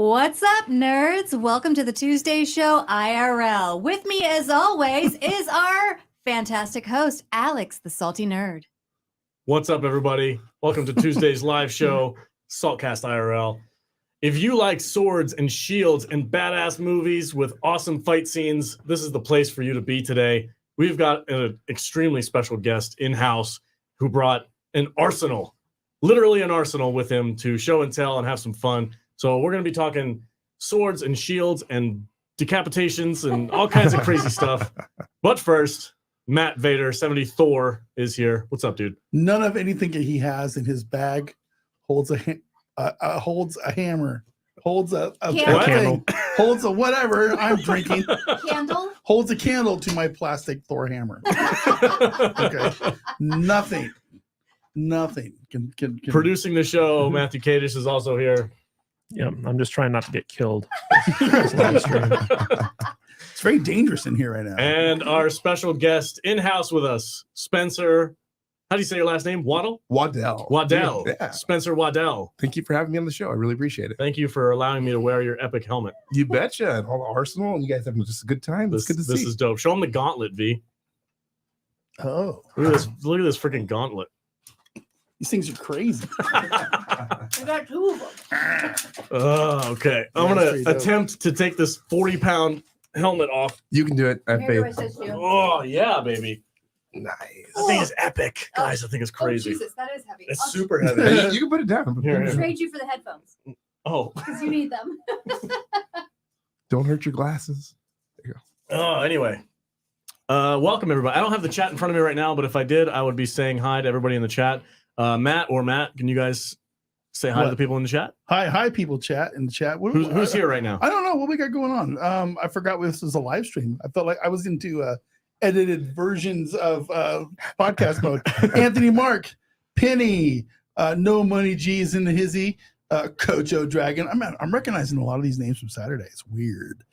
What's up, nerds? Welcome to the Tuesday show, IRL. With me, as always, is our fantastic host, Alex, the salty nerd. What's up, everybody? Welcome to Tuesday's live show, Saltcast IRL. If you like swords and shields and badass movies with awesome fight scenes, this is the place for you to be today. We've got an extremely special guest in-house who brought an arsenal, literally an arsenal with him to show and tell and have some fun. So we're going to be talking swords and shields and decapitations and all kinds of crazy stuff. But first, Matt Vader, 70 Thor, is here. What's up, dude? None of anything that he has in his bag holds a hammer, holds a Candle. thing, holds a whatever I'm drinking, Candle? holds a candle to my plastic Thor hammer. Okay, nothing can Producing the show, Matthew Kadish is also here. Yeah, I'm just trying not to get killed. It's very dangerous in here right now. And our special guest in-house with us, Spencer. How do you say your last name? Waddell? Waddell. Waddell. Yeah. Spencer Waddell. Thank you for having me on the show. I really appreciate it. Thank you for allowing me to wear your epic helmet. You betcha. And all the arsenal, and you guys having just a good time. It's good to see. This is dope. Show him the gauntlet, V. Oh, Look at this. Look at this freaking gauntlet. these things are crazy. I got two of them. Oh, okay. I'm Yeah, gonna pretty dope. attempt to take this 40-pound helmet off. You can do it. I have Here, faith. I says you. Oh yeah, baby. Nice. That thing is epic, guys. I think it's Oh, crazy. Jesus, that is heavy. It's I'll super Hey, heavy. you can put it down. Here, here. trade you for the headphones Oh. because you need them. Don't hurt your glasses. Oh, anyway. Welcome everybody. I don't have the chat in front of me right now, but if I did, I would be saying hi to everybody in the chat. Matt, can you guys say hi to the people in the chat? Hi, people chat in the chat. Who's here right now? I don't know what we got going on. I forgot this was a live stream. I felt like I was into edited versions of podcast mode. Anthony Mark, Penny, No Money G's in the hizzy, Kojo Dragon. I'm recognizing a lot of these names from Saturday. It's weird.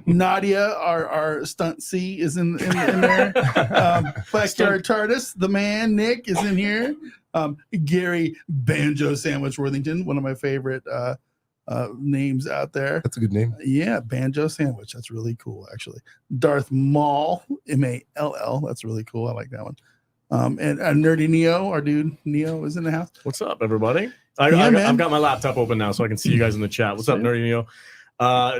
Nadia, our stunt C, is in there. Backyard TARDIS, the man, Nick, is in here. Gary Banjo Sandwich Worthington, one of my favorite names out there. That's a good name. Yeah, Banjo Sandwich. That's really cool, actually. Darth Maul, Mall. That's really cool. I like that one. And Nerdy Neo, our dude Neo, is in the house. What's up, everybody? Man. I've got my laptop open now so I can see you guys in the chat. What's up, Nerdy Neo?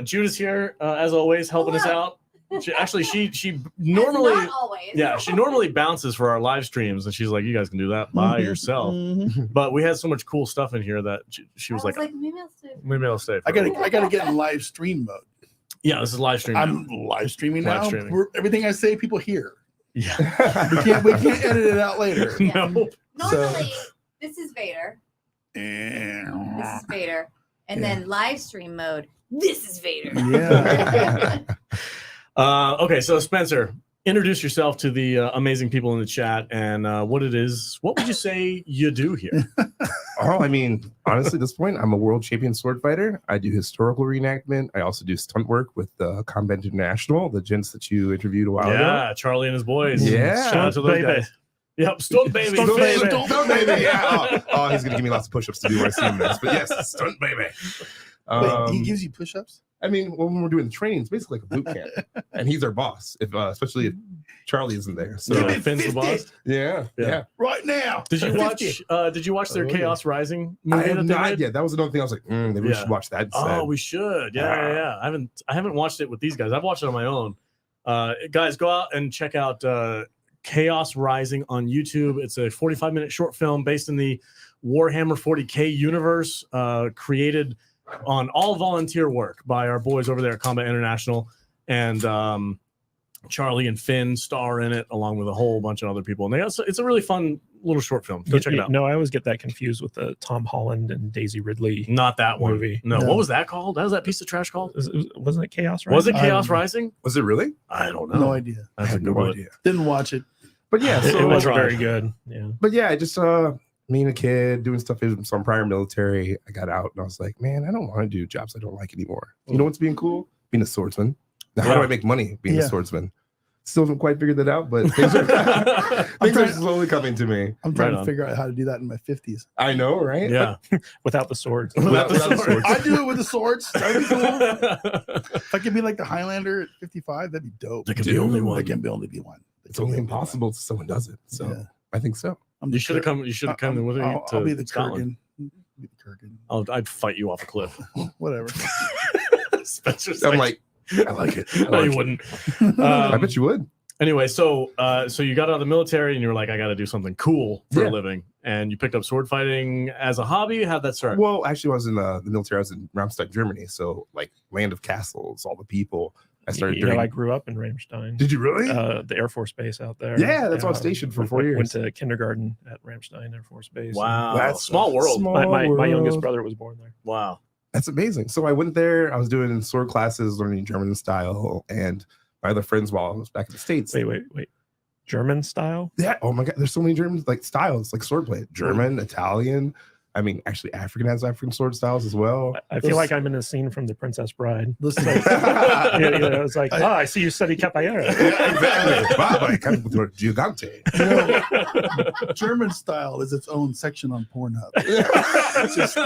Judah's here, as always, helping us out. She normally, Not always. yeah, she normally bounces for our live streams, and she's like, "You guys can do that by yourself." Mhm. But we had so much cool stuff in here that she was like, maybe I'll stay. "Maybe I'll stay." I gotta get in live stream mode. Yeah, this is live stream. I'm live streaming Live now. streaming. Everything I say, people hear. Yeah. We can't edit it out later. No. Normally, this is Vader. This Yeah. is Vader. And then live stream mode, this is Vader. Yeah. Okay, so Spencer, introduce yourself to the amazing people in the chat and what it is. What would you say you do here? Oh, I mean, honestly, at this point, I'm a world champion sword fighter. I do historical reenactment. I also do stunt work with Combat International, the gents that you interviewed a while ago. Yeah, Charlie and his boys. Yeah. Shout out to those Baby. guys. Yep, stunt baby. Stunt baby. Stunt baby. Yeah. Oh, he's gonna give me lots of push-ups to do when I see him next. But yes, stunt baby. Wait, he gives you push-ups? I mean, when we're doing the training, it's basically like a boot camp, and he's our boss. If especially if Charlie isn't there. So Yeah, Finn's the boss. yeah. Right now. Did you 50. watch? Did you watch their Oh, Chaos Rising I movie? have that they not made? yet. That was another thing I was like, maybe we Yeah. should watch that instead. Oh, we should. Yeah. I haven't watched it with these guys. I've watched it on my own. Guys, go out and check out Chaos Rising on YouTube. It's a 45-minute short film based in the Warhammer 40K universe, created on all volunteer work by our boys over there at Combat International, and Charlie and Finn star in it along with a whole bunch of other people. And it's a really fun little short film. Go check it out. No, I always get that confused with the Tom Holland and Daisy Ridley. Not that one. Movie. No. No. What was that called? What was that piece of trash called? Wasn't it Chaos? Right? Was it I Chaos don't know. Rising? Was it really? I don't know. No idea. That's I a have good no one. idea. Didn't watch it. But yeah, It so wasn't right. very good. Yeah. But yeah, I just me and a kid doing stuff in some prior military. I got out and I was like, man, I don't want to do jobs I don't like anymore. You know what's being cool? Being a swordsman. Now, how do Yeah. I make money being Yeah. a swordsman? Still haven't quite figured that out, but things are slowly coming to me. I'm trying Right to on. figure out how to do that in my 50s. I know, right? Yeah. Without the swords. Without the swords. I do it with the swords. That'd be cool. If I could be like the Highlander at 55, that'd be dope. There can be only one. There can be only be one. It's only impossible if someone does it. So Yeah. I think so. You should have come. You should have come with me I'll be to the Scotland. Kurgan. Be the Kurgan. I'd fight you off a cliff. Whatever. Spencer's I'm like, I like it. I no, like you it. wouldn't. I bet you would. Anyway, so you got out of the military and you were like, I got to do something cool for a Yeah. living, and you picked up sword fighting as a hobby. How'd that start? Well, actually, I was in the military. I was in Ramstein, Germany. So, like, land of castles, all the people. I started doing. I grew up in Ramstein. Did you really? The Air Force Base out there. Yeah, that's why I was stationed for 4 years. Went to kindergarten at Ramstein Air Force Base. Wow, That's small world. My youngest brother was born there. Wow. That's amazing. So I went there. I was doing sword classes, learning German style, and my other friends while I was back in the States. Wait. German style? Yeah. Oh my God. There's so many German like styles, like swordplay. German, Italian. I mean, actually, African has African sword styles as well. I feel like I'm in a scene from The Princess Bride. Listen, It's like, I see you study capoeira. Yeah, exactly. Wow, I come with your gigante. German style is its own section on Pornhub. Just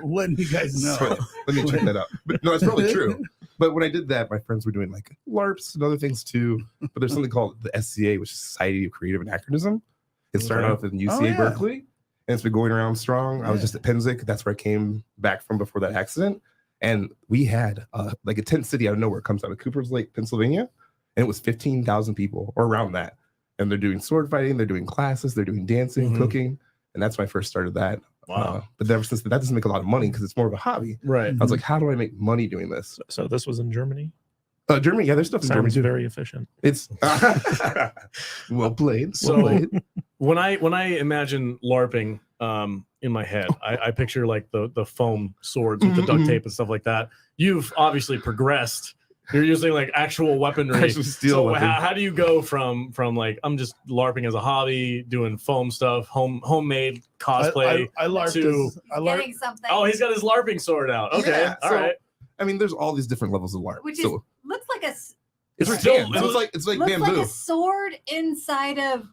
letting you guys know. So, let me check that out. But no, it's probably true. But when I did that, my friends were doing like LARPs and other things too. But there's something called the SCA, which is Society of Creative Anachronism. It started off in UCA Oh, yeah. Berkeley, and it's been going around strong. I was just at Penzic. That's where I came back from before that accident. And we had like a tent city out of nowhere. It comes out of Coopers Lake, Pennsylvania. And it was 15,000 people or around that. And they're doing sword fighting. They're doing classes. They're doing dancing, cooking. And that's when I first started that. Wow. But ever since then, that doesn't make a lot of money because it's more of a hobby. Right. I was like, how do I make money doing this? So this was in Germany? Germany, yeah, there's stuff in Germany Sounds too. very efficient. It's well played. So- Well played. When I imagine LARPing in my head, I picture like the foam swords with the duct tape and stuff like that. You've obviously progressed. You're using like actual weaponry. Actual steel So weapon. how do you go from like I'm just LARPing as a hobby, doing foam stuff, homemade cosplay? I LARPed to- as, I LARPed, Getting something. Oh, he's got his LARPing sword out. Okay, Yeah, all so- right. I mean, there's all these different levels of LARP. Which is So looks like a it's still- rattan. So it's like looks bamboo. like a sword inside of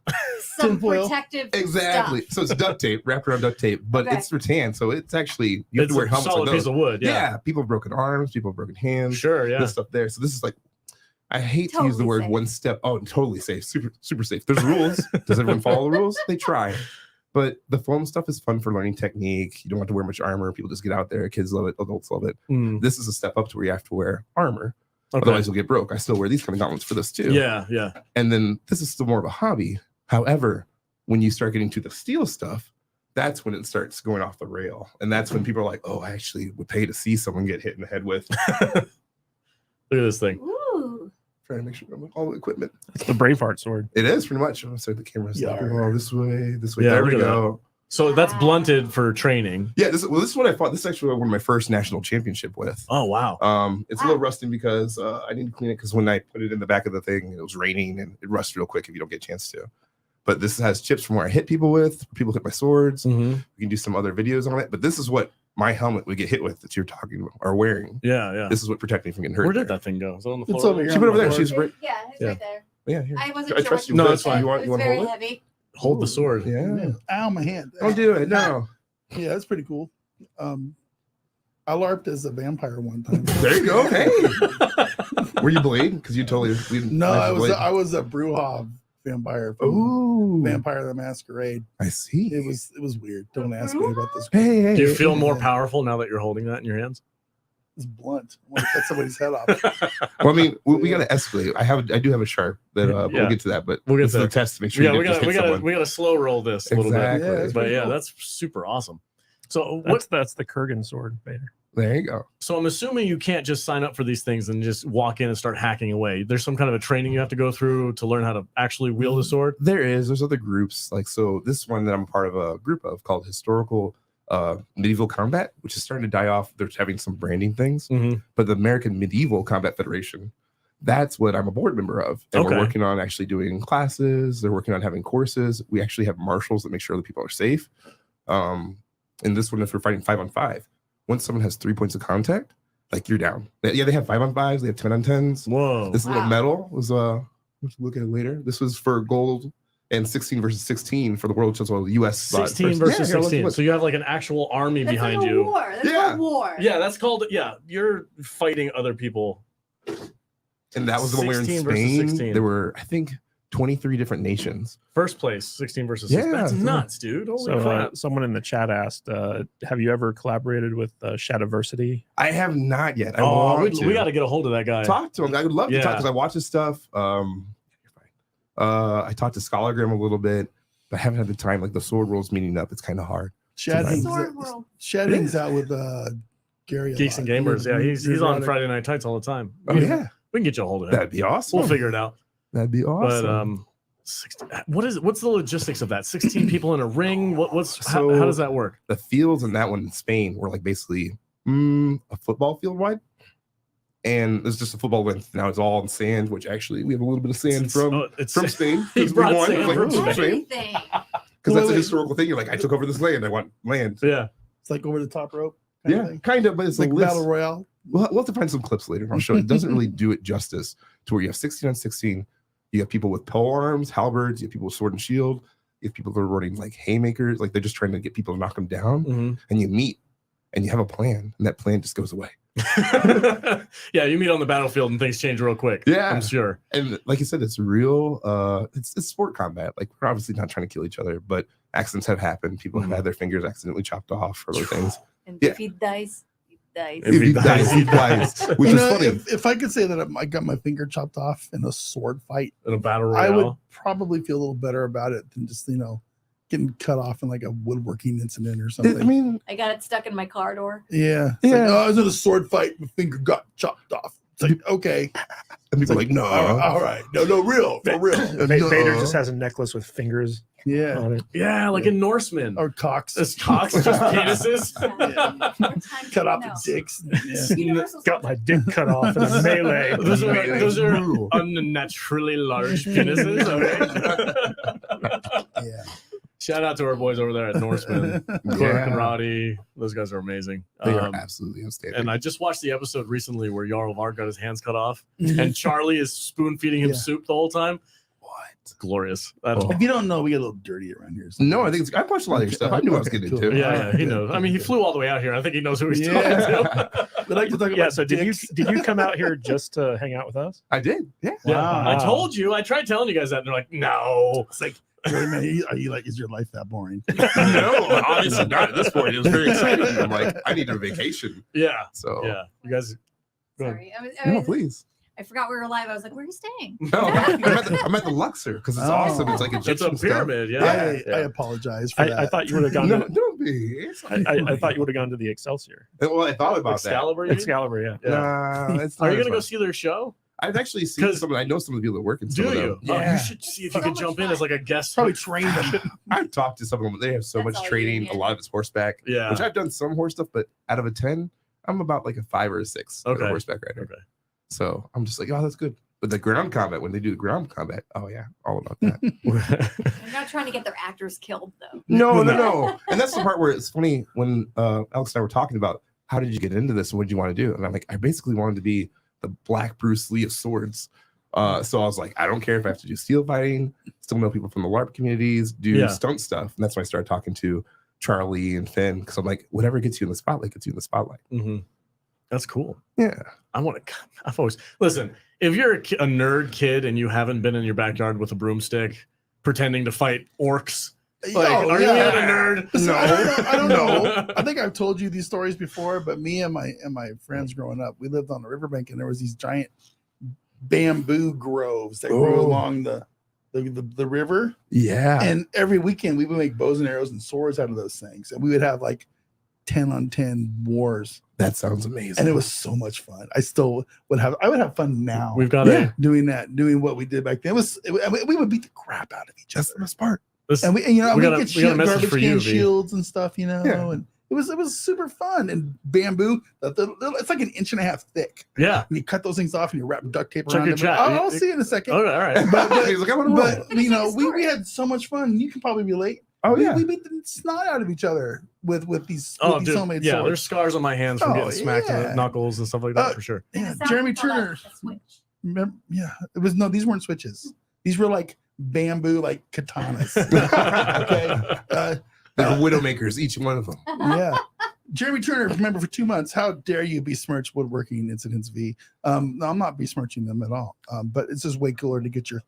some Tinfoil. protective Exactly. stuff. So it's duct tape, wrapped around duct tape, but Okay. it's rattan. So it's actually you have It's to wear a helmets. solid on piece those. of wood. Yeah. Yeah, People have broken arms. People have broken hands. sure. Yeah. This stuff there. So this is like, I hate to use the Totally word safe. one step. Oh, totally safe. Super safe. There's rules. Does everyone follow the rules? They try. But the foam stuff is fun for learning technique. You don't have to wear much armor. People just get out there. Kids love it. Adults love it. Mm, This is a step up to where you have to wear armor. okay. Otherwise, you'll get broke. I still wear these kind of gauntlets for this too. Yeah, yeah. And then this is still more of a hobby. However, when you start getting to the steel stuff, that's when it starts going off the rail. And that's when people are like, oh, I actually would pay to see someone get hit in the head with. Look at this thing. Ooh. Trying to make sure I'm with all the equipment. It's the Braveheart sword. It is pretty much. I'm sorry, the camera's like, Yeah. oh, this way. Yeah, There look we at go. So that's blunted for training. Yeah, this is what I fought. This is actually one of my first national championship with. Oh wow. It's a little rusty because I need to clean it because when I put it in the back of the thing, it was raining and it rusts real quick if you don't get a chance to. But this has chips from where I hit people with. People hit my swords. Mhm. We can do some other videos on it. But this is what my helmet would get hit with that you're talking about or wearing. Yeah, yeah. This is what protected me from getting hurt. Where did there. that thing go? Is it on the floor? It's over here. She put it over there. Floor. She's right. Yeah, it's Yeah. right there. Yeah, here. I wasn't I sure trust what you. No, with that's this. fine. You want It's to very hold it? heavy. Hold the sword. Yeah. Ow, my hand. Don't do it. No. Yeah, that's pretty cool. I LARPed as a vampire one time. There you go. Hey. Were you Blade? Because you totally. No, I was a Bruja vampire. From Ooh. Vampire the Masquerade. I see. It was weird. Don't ask me about this. Hey. Do you feel more powerful now that you're holding that in your hands? It's blunt. I want to cut somebody's head off. Well, I mean, we got to escalate. I do have a sharp that Yeah. we'll get to that, but We'll get this is there. a test to make sure. Yeah, you we don't just hit someone. got to slow roll this a little bit. Exactly. Yeah, that's But pretty yeah, cool. that's super awesome. So what? That's the Kurgan sword, Vader. There you go. So I'm assuming you can't just sign up for these things and just walk in and start hacking away. There's some kind of a training you have to go through to learn how to actually wield a sword. There's other groups like so. This one that I'm part of a group of called Historical Medieval Combat, which is starting to die off. They're having some branding things, Mhm. but the American Medieval Combat Federation, that's what I'm a board member of, and Okay. we're working on actually doing classes. They're working on having courses. We actually have marshals that make sure other people are safe. In this one, if we're fighting 5-on-5, once someone has 3 points of contact, like you're down. Yeah, they have 5-on-5s, they have 10-on-10s. Whoa. This little Wow. medal was we'll look at it later. This was for gold and 16 versus 16 for the world championship. The U.S. 16 versus 16. So you have like an actual army That's behind like a you. war. That's Yeah. called war. Yeah, that's called. Yeah, you're fighting other people. And that was the one we were in 16 versus Spain. 16. There were, I think, 23 different nations. First place, 16 versus 16. Yeah, That's so- nuts, dude. Holy So crap. someone in the chat asked, have you ever collaborated with Shadiversity? I have not yet. I Oh, want to. we got to get a hold of that guy. talk to him. I would love to talk Yeah. because I watch his stuff. I talked to Scholagram a little bit, but I haven't had the time. Like the Sword World's meeting up. It's kind of hard. Shad hangs, Sword World. Shad hangs out with Gary. a Geeks lot. and Gamers. Yeah, he's You're on right. Friday Night Tights all the time. Oh we, yeah, we can get you a hold of him. that'd be awesome. We'll figure it out. That'd be awesome. But 16, what's the logistics of that? 16 people in a ring. How So- does that work? The fields in that one in Spain were like basically a football field wide. And it's just a football length. Now it's all in sand, which actually we have a little bit of sand from Spain. He 'cause we brought won, sand like, from from Spain. Spain. Anything. Because that's a Wait. historical thing. You're like, I took over this land. I want land. Yeah. It's like over the top rope. Kind of Yeah, thing. kind of, but it's It's like a list. battle royale. We'll have to find some clips later. I'll show you. It doesn't really do it justice to where you have 16 on 16. You have people with pole arms, halberds. You have people with sword and shield. You have people that are running like haymakers. Like they're just trying to get people to knock them down. Mhm. And you meet and you have a plan. And that plan just goes away. Yeah, you meet on the battlefield and things change real quick. Yeah. I'm sure. And like you said, it's real. It's sport combat. Like we're obviously not trying to kill each other, but accidents have happened. People have had their fingers accidentally chopped off or other things. And Yeah. if he dies, he dies. If he dies, he dies. Which You is know, funny. if I could say that I got my finger chopped off in a sword fight, In a battle I would royale. probably feel a little better about it than just getting cut off in like a woodworking incident or I something. mean, I got it stuck in my car door. yeah, it's like, Yeah. oh, I was in a sword fight, my finger got chopped off. It's like, okay, and people are like, no. all right, no, real, for real, Vader just has a necklace with fingers yeah, on it. Yeah, like in Norseman. or cocks, It's cocks, just penises. cut off the dicks. Yeah. Universal Got my dick cut off in a melee. Those are Brutal. unnaturally large penises. Okay. Yeah. Shout out to our boys over there at Norseman. Clark and Roddy. Those guys are amazing. They are absolutely outstanding. And I just watched the episode recently where Jarl Varg got his hands cut off and Charlie is spoon feeding him Yeah. soup the whole time. What? Glorious. Oh. If you don't know, we get a little dirty around here. No, I think it's. I watched a lot of your stuff. I knew I was Okay, getting cool. into. Yeah, he knows. I mean, he flew all the way out here. I think he knows who he's Yeah. talking to. We like to talk about Yeah, so did dicks. you come out here just to hang out with us? I did. Yeah. Yeah, Wow. I told you. I tried telling you guys that, and they're like, "No." It's like, really, man, are you like, is your life that boring? No, obviously not at this point. It was very exciting. I'm like, I need a vacation. Yeah, So yeah. You guys, go ahead. Sorry, no, please. I forgot we were live. I was like, "Where are you staying?" No, I'm at the Luxor because it's Oh. awesome. It's like It's Egyptian a pyramid. Yeah, I yeah. apologize for I that. thought you would have gone stuff. to. No, don't be. It's I thought you would have gone to the Excelsior. Well, I thought about Excalibur. you mean? Excalibur, yeah. Yeah. Nah, it's Are not you as gonna go fun. see their show? I've actually seen 'Cause- some. I know some of the people that work in some Do of them. you? Oh, Yeah. you should see if you So could much jump in fun. as like a guest. Probably train them. I've talked to some of them. They have so That's much all you training. need. A lot of it's horseback, Yeah. which I've done some horse stuff, but out of a 10, I'm about like a 5 or a 6 as Okay. a horseback rider. Okay. So I'm just like, oh, that's good. But the ground combat, when they do the ground combat, oh yeah, all about that. I'm not trying to get their actors killed, though. No. And that's the part where it's funny when Alex and I were talking about how did you get into this and what did you want to do? And I'm like, I basically wanted to be the Black Bruce Lee of swords. So I was like, I don't care if I have to do steel fighting, still know people from the LARP communities, do Yeah. stunt stuff. And that's when I started talking to Charlie and Finn because I'm like, whatever gets you in the spotlight gets you in the spotlight. Mhm. That's cool. Yeah. I want to. I've always listen. If you're a nerd kid and you haven't been in your backyard with a broomstick pretending to fight orcs, like, Oh, are you yeah. even a nerd? Listen, I don't No. know. I think I've told you these stories before, but me and my friends growing up, we lived on the riverbank, and there was these giant bamboo groves that grew Oh. along the river. Yeah. And every weekend we would make bows and arrows and swords out of those things, and we would have like 10-on-10 wars, That sounds amazing. and it was so much fun. I would have fun now We've got Yeah. doing what we did back then. We would beat the crap out of each That's other. the best part. this. And we We get got a message garbage for you, can V. shields and stuff, Yeah. and it was super fun. And bamboo, it's like an inch and a half thick. Yeah. And you cut those things off and you wrap duct tape Check around your them. chat. I'll see you in a second. Okay. All right. But He's like, I want to roll. but you know, we had so much fun. You can probably relate. Oh, we, yeah. we beat the snot out of each other with these Oh, these dude. homemade Yeah. swords. There's scars on my hands from Oh, getting smacked in yeah. the knuckles and stuff like that for sure. Yeah, It sounds Jeremy like a Turner. switch. Yeah, it was no. These weren't switches. These were like bamboo, like katanas. Okay, They're widowmakers, each one of them. yeah. Jeremy Turner, remember for 2 months, how dare you besmirch woodworking incidents V? No, I'm not besmirching them at all. But it's just way cooler to get your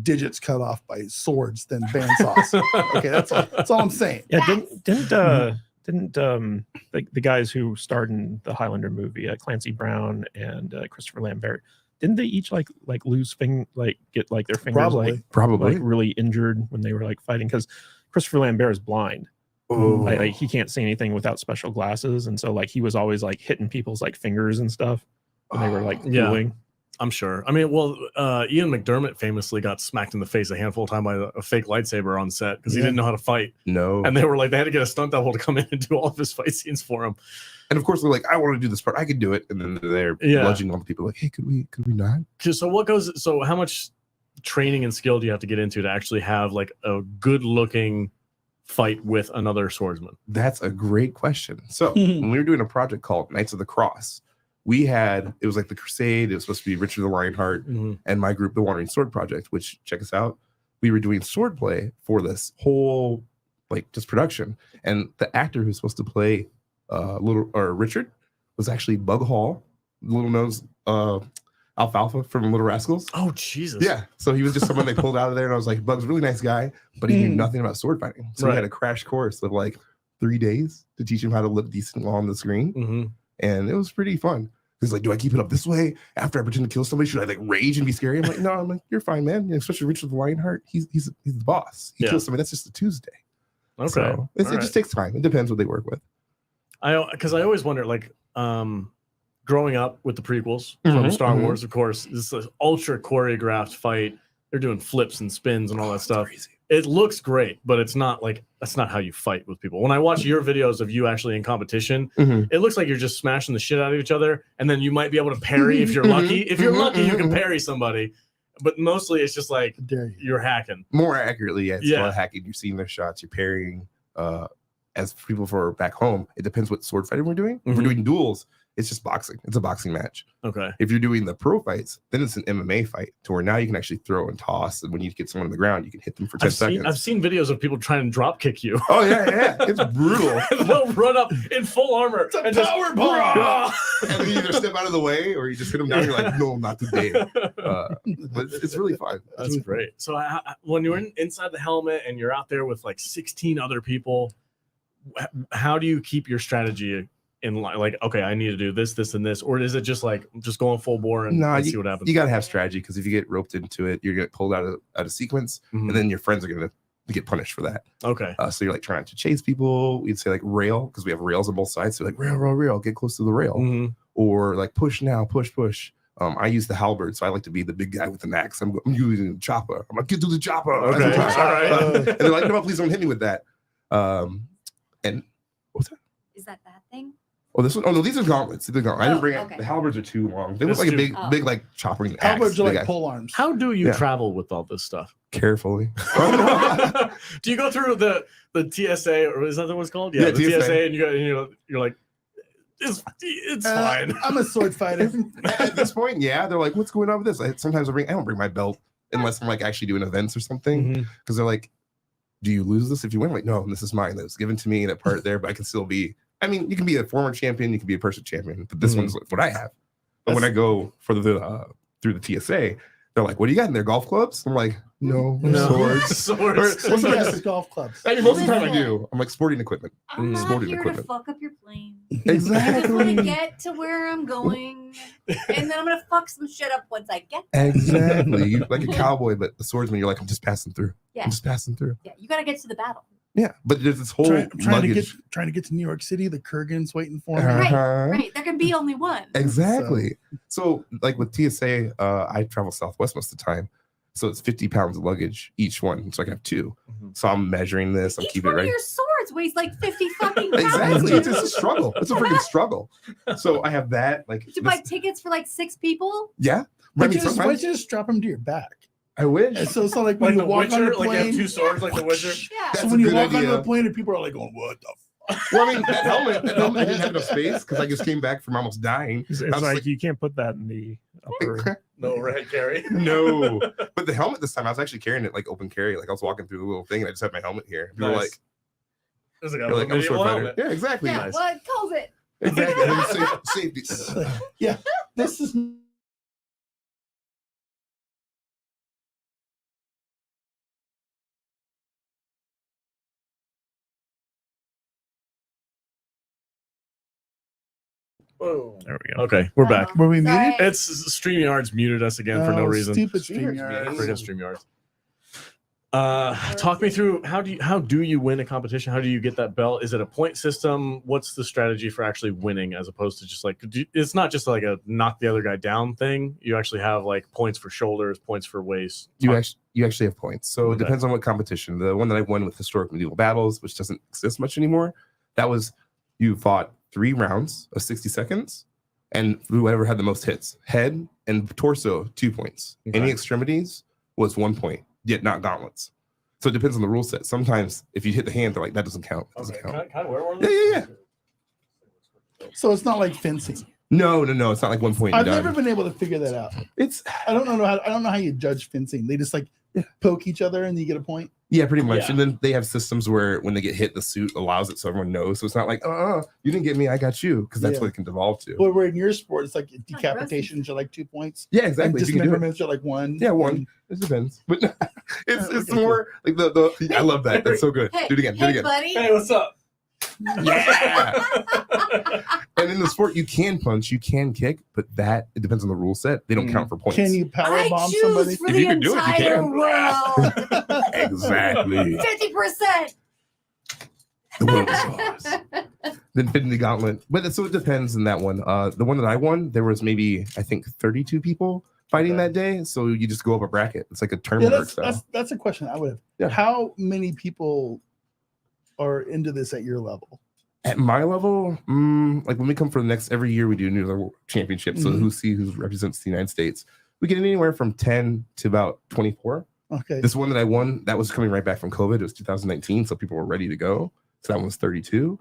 digits cut off by swords than bandsaws. Okay, that's all I'm saying. Yeah, didn't the guys who starred in the Highlander movie, Clancy Brown and Christopher Lambert, didn't they each like lose get like their fingers Probably. like really injured when they were like fighting? Because Christopher Lambert is blind. Oh. Like he can't see anything without special glasses, and so like he was always like hitting people's like fingers and stuff when they were like Yeah. dueling. I'm sure. I mean, well, Ian McDermott famously got smacked in the face a handful of times by a fake lightsaber on set because he didn't know how to fight. No. And they were like, they had to get a stunt double to come in and do all of his fight scenes for him. And of course, they're like, I want to do this part. I can do it. And then they're bludgeoning all the people like, hey, could we not? So how much training and skill do you have to get into to actually have like a good looking fight with another swordsman? That's a great question. So when we were doing a project called Knights of the Cross, it was like the Crusade. It was supposed to be Richard the Lionheart and my group, the Wandering Sword Project, which check us out. We were doing swordplay for this whole just production. And the actor who's supposed to play Richard was actually Bug Hall, little nose Alfalfa from Little Rascals. Oh, Jesus. Yeah. So he was just someone they pulled out of there. And I was like, Bug's a really nice guy, but he knew nothing about sword fighting. So we had a crash course of like 3 days to teach him how to look decent while on the screen. And it was pretty fun. He's like, do I keep it up this way after I pretend to kill somebody? Should I like rage and be scary? I'm like, no. I'm like, you're fine, man. You know, especially Richard the Lionheart. He's the boss. He kills somebody. That's just a Tuesday. Okay. So it just takes time. It depends what they work with. Because I always wonder, growing up with the prequels from Star Wars, of course, this is ultra choreographed fight. They're doing flips and spins and all that stuff. Crazy. It looks great, but it's not that's not how you fight with people. When I watch your videos of you actually in competition, it looks like you're just smashing the shit out of each other, and then you might be able to parry if you're lucky. If you're lucky, you can parry somebody, but mostly it's just like you're hacking. More accurately, it's a lot of hacking. You're seeing their shots, you're parrying. As people for back home, it depends what sword fighting we're doing. If we're doing duels, it's just boxing. It's a boxing match. Okay. If you're doing the pro fights, then it's an MMA fight to where now you can actually throw and toss. And when you get someone on the ground, you can hit them for 10 seconds. I've seen videos of people trying to drop kick you. Oh, yeah. It's brutal. They'll run up in full armor. It's a power bomb. And then you either step out of the way or you just hit them down. You're like, no, not today. But it's really fun. That's great. So when you're inside the helmet and you're out there with like 16 other people, how do you keep your strategy in like, okay, I need to do this, this, and this, or is it just like just going full bore and see what happens? You got to have strategy, because if you get roped into it, you're gonna get pulled out of sequence, and then your friends are gonna get punished for that. Okay. So you're like trying to chase people. We'd say like rail, because we have rails on both sides. So like rail, get close to the rail, or like push now, push. I use the halberd, so I like to be the big guy with an axe. I'm using the chopper. I'm like, get to the chopper. Okay. All right. And they're like, no, please don't hit me with that. And what's that? Is that thing? Oh, this one. Oh no, these are gauntlets. I didn't bring it. The halberds are too long. They look like a big like chopper. Halberds are like pole arms. How do you travel with all this stuff? Carefully. Do you go through the TSA, or is that what it's called? Yeah, the TSA, and you're like, it's fine. I'm a sword fighter. At this point, yeah, they're like, what's going on with this? Sometimes I don't bring my belt unless I'm like actually doing events or something, because they're like, do you lose this if you win? I'm like, no, this is mine. That was given to me in a part there, but I can still be. I mean, you can be a former champion, you can be a person champion, but this one's what I have. But when I go for through the TSA, they're like, what do you got in there? Golf clubs? I'm like, no. Swords. Yes, golf clubs. I mean, most of the time I do. I'm like sporting equipment. I'm not sporting here equipment. to fuck up your plane. Exactly. I just want to get to where I'm going, and then I'm gonna fuck some shit up once I get there. Exactly. You're like a cowboy, but the swordsman, you're like, I'm just passing through. Yeah. I'm just passing through. Yeah, you gotta get to the battle. Yeah, but there's this whole trying to get to New York City. The Kurgan's waiting for me. Right. There can be only one. Exactly. So like with TSA, I travel Southwest most of the time. So it's 50 pounds of luggage each one. So I can have two. So I'm measuring this. I'm keeping it right. Each one of your swords weighs like 50 fucking pounds. Exactly. It's a struggle. It's a freaking struggle. So I have that. Like, did you buy tickets for like 6 people? Yeah. Why don't you just strap them to your back? I wish. And so it's not like when you walk on the plane, like you have 2 swords like the Witcher. Yeah. So when you walk onto the plane and people are like going, what the Well, I mean, that helmet I didn't have enough space because I just came back from almost dying. It's I was like you can't put that in the upper. No overhead carry. No, but the helmet this time I was actually carrying it like open carry. Like I was walking through the little thing and I just had my helmet here. People were Nice. like, There's like you're like, I'm a sword fighter. Yeah, exactly. Yeah, Nice. what calls it? Exactly. Safety. Yeah, this is. Whoa. There we go. Okay, we're back. Were we Sorry. muted? It's StreamYard's muted us again for no Oh, reason. Stupid StreamYard. StreamYard. Freaking StreamYard. Talk me through how do you win a competition? How do you get that belt? Is it a point system? What's the strategy for actually winning as opposed to just like it's not just like a knock the other guy down thing. You actually have like points for shoulders, points for waist. You actually have points. So Okay. it depends on what competition. The one that I won with historic medieval battles, which doesn't exist much anymore, that was you fought 3 rounds of 60 seconds, and whoever had the most hits, head and torso, 2 points. Okay. Any extremities was 1 point, yet not gauntlets. So it depends on the rule set. Sometimes if you hit the hand, they're like, that doesn't count. That doesn't count. Can I wear one? Yeah. So it's not like fencing. No. It's not like 1 point. I've done. never been able to figure that out. It's I don't know how you judge fencing. They just like poke each other and you get a point. yeah, pretty much. Yeah. And then they have systems where when they get hit, the suit allows it so everyone knows. So it's not like, you didn't get me, I got you, because that's Yeah. what it can devolve to. But where in your sport, it's like decapitations are like 2 points. Yeah, And exactly. If you can do it. dismemberments are like 1. Yeah, 1. And- It depends, but it's Okay, more like the. I love that. That's so good. Hey, Do it again. Do it hey, again. buddy. Hey, what's up? Yeah. And in the sport, you can punch, you can kick, but it depends on the rule set. They don't count for points. Can you power I bomb choose somebody? for If the you can do it, you entire can. world. Exactly. 50%. The world is ours. The Infinity Gauntlet, but so it depends in that one. The one that I won, there was maybe I think 32 people fighting Okay. that day. So you just go up a bracket. It's like a Yeah, tournament style. that's a question I would have. Yeah. How many people are into this at your level? At my level, like when we come for the next every year, we do new championships. So Mhm. who represents the United States. We get anywhere from 10 to about 24. Okay. This one that I won, that was coming right back from COVID. It was 2019, so people were ready to go. So that one was 32,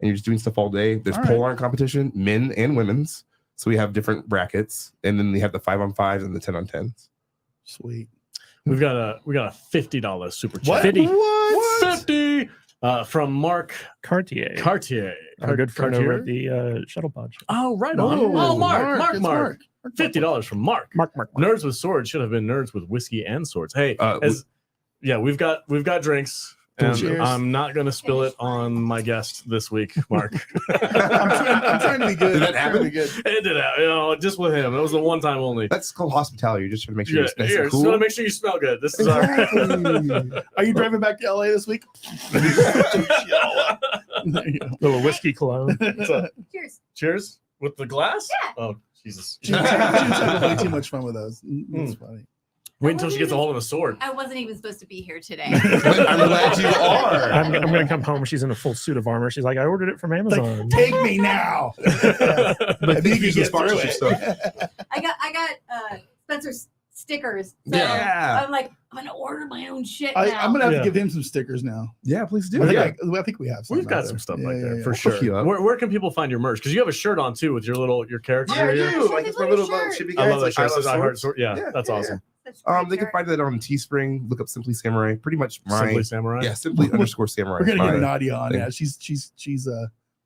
and you're just doing stuff all day. There's All right. pole arm competition, men and women's. So we have different brackets, and then we have the 5-on-5s and the 10-on-10s. Sweet. We got a $50 super chat. What? 50. What? 50 from Mark Cartier. Cartier. Our good friend over Cartier? at the Shuttle Pod. Oh, right on. Whoa, Oh, Mark. it's $50 from Mark. Mark. Nerds with swords should have been nerds with whiskey and swords. Hey, we've got drinks, and Cheers. I'm not gonna spill it on my guest this week, Mark. I'm trying to be good. Did that I'm trying to happen? be good. It did happen, just with him. It was a one time only. That's called hospitality. You're just trying to make sure Yeah, you're nice here, and just want cool. to make sure you smell good. This is our. Are you driving back to LA this week? There you go. Little whiskey cologne. Cheers. Cheers with the glass. Yeah. Oh Jesus! She's having way too much fun with us. It's funny. Wait until she gets a hold of a sword. I wasn't even supposed to be here today. I'm glad you are. I'm going to come home. She's in a full suit of armor. She's like, I ordered it from Amazon. Like, take me now. But think you can get through sponsorship it. stuff. I got Spencer's stickers. So Yeah. I'm like, I'm gonna order my own shit I'm now. gonna have Yeah. to give him some stickers now. Yeah, please do. I think we have. We've out got there. some stuff Yeah, like yeah, that yeah. for We'll hook you sure. up. Where can people find your merch? Because you have a shirt on too with your character. Yeah, I here. do. Like it's my little chibi I guy. love that It's like, shirt. It says I heart swords. sword. Yeah, Yeah, that's yeah, awesome. Such a great They can shirt. find that on Teespring. Look up Simply Samurai. Pretty much Simply mine. Samurai. Yeah, Simply _ Samurai. We're gonna Fine. get Nadia on. thing. Yeah, she's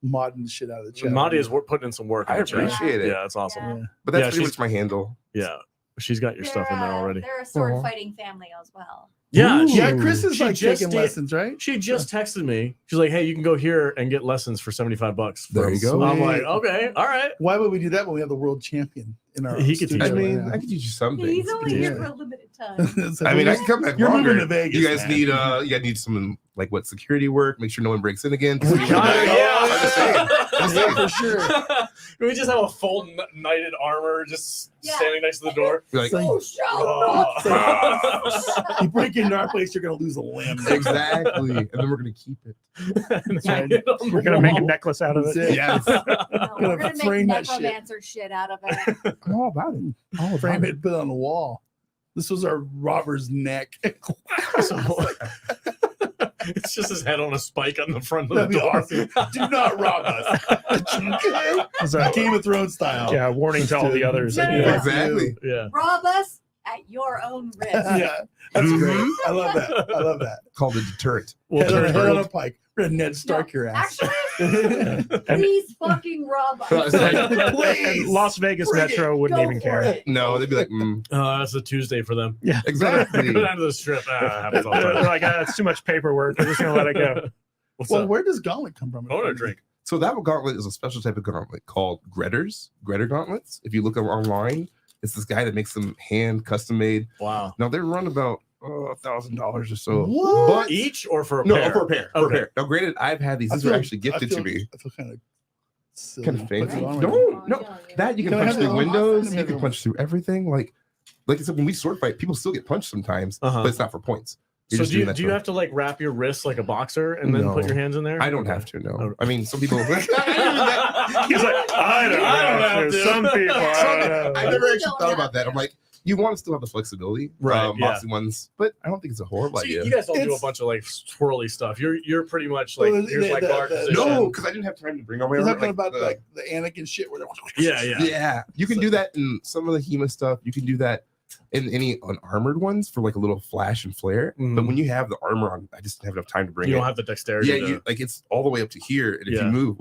modding the shit out of the chat. Nadia is putting in some work. in I the chat. appreciate it. Yeah, that's awesome. Yeah. Yeah. But that's Yeah, pretty she's- much my handle. Yeah, she's got your stuff in there already. They're a sword Aw. fighting family as well. Yeah, Ooh. she, Yeah, Chris is She like just taking did- lessons, right? she just texted me. She's like, "Hey, you can go here and get lessons for $75." There you go. I'm like, "Okay, all right." Why would we do that when we have the world champion in our? He could teach studio I you. mean, right I could teach you something. He's only Yeah. here for a limited time. now? So I mean, I can come back You're longer. moving to Vegas, You guys man. need some like what security work. Make sure no one breaks in again. Yeah, I'm just saying. Yeah, for sure. Can we just have a full knighted armor just Yeah. standing next to the door? You're like, It's like- Oh, show! Oh. You break into our place, you're gonna lose a limb. exactly, and then we're gonna keep it. We're going to make a necklace out of That's it. it. Yes, No, we're gonna make frame that shit. necromancer shit out of it. I'm all about it. All about Frame it. it, put it on the wall. This was our robber's neck. So, It's just his head on a spike on the front of That'd the be door. awesome. Do not rob us. Okay? So, Game of Thrones style. yeah, warning to all the others. No, no, Yeah. no. Exactly. Yeah. Rob us at your own risk. Yeah, that's great. I love that. I love that. Called a deterrent. We'll Head on, turn head on it. a pike. We're gonna Ned Stark your ass. Actually, please fucking rob us. And Las Vegas Bring Metro it. wouldn't Go even for care. it. No, they'd be like, That's a Tuesday for them. exactly. Go down to the strip. Happens all the They're time. like, it's too much paperwork. We're just gonna let it go. What's Well, up? where does Gauntlet come from? I want a drink. So that gauntlet is a special type of gauntlet called Gretter gauntlets. If you look online, it's this guy that makes them hand custom made. Wow. Now they run about $1,000 or so. What? But Each or for a no, pair? for a pair. For a Okay. pair. Now, granted, I've had these. I These were feel- actually gifted to me. I feel kind of silly. Kind of fancy. Putting it on right Don't now. no. That you can Can I punch have through it? windows. Awesome. You can punch through everything. Like I said, when we sword fight, people still get punched sometimes, Uh-huh. but it's not for points. You're So just do you, doing that do you for- have to like wrap your wrists like a boxer and then No. put your hands in there? I don't Okay. have to. No. Oh. I mean, some people. He's like, I don't have to. Some people. I don't know. I never You actually don't thought have about that. to. I'm like, you want to still have the flexibility, Right, yeah. Boxing ones, but I don't think it's a horrible So you idea. guys don't do a It's- bunch of like swirly stuff. You're pretty much like Well, here's my guard position. No, because I didn't have time to bring all my You're armor, talking about the- like the Anakin shit where they're Yeah, yeah. Yeah, you can do that in some of the HEMA stuff. You can do that in any unarmored ones for like a little flash and flare. But Mhm. when you have the armor on, I just didn't have enough time to bring You it. don't have the dexterity. Yeah, to- you like it's all the way up to here, and if Yeah. you move,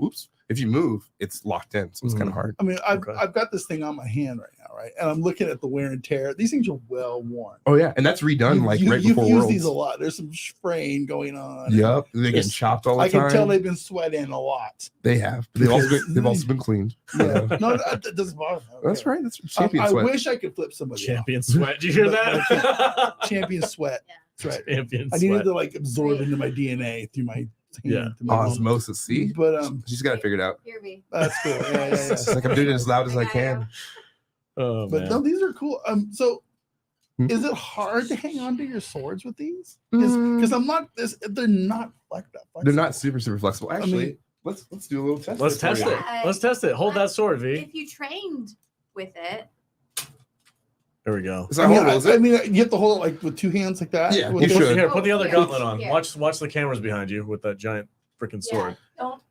if you move, it's locked in, so it's kind Mhm. of hard. I mean, Okay. I've got this thing on my hand right now, right? And I'm looking at the wear and tear. These things are well worn. Oh yeah, and that's redone like right you've before used Worlds. these a lot. There's some spraying going on. Yep, they're getting There's- chopped all the I time. can tell they've been sweating a lot. They have. They've also been cleaned. Yeah. No, that doesn't bother me. That's Okay. right. That's champion I sweat. wish I could flip somebody off. champion sweat. Did you hear that? Champion sweat. Yeah. That's right. Champion I sweat. needed to like absorb into my DNA through my hand. Yeah. through my Osmosis. See, But she's got to figure it out. Hear me. that's cool. Yeah, yeah, It's yeah. like I'm doing it as loud as I can. Oh, But man. no, these are cool. So Hmm. is it hard to hang on to your swords with these? Mm. Because I'm not this. They're not like that. They're not super flexible. Actually, mean- let's do a little test. Let's there for test you. it. Let's test it. Hold that sword, V. If you trained with it, There we go. Is that I mean, horrible, is it? you have to hold it like with two hands like that. Yeah, With you those- should. Here, put the other Here. gauntlet on. Here. Watch the cameras behind you with that giant freaking sword. don't.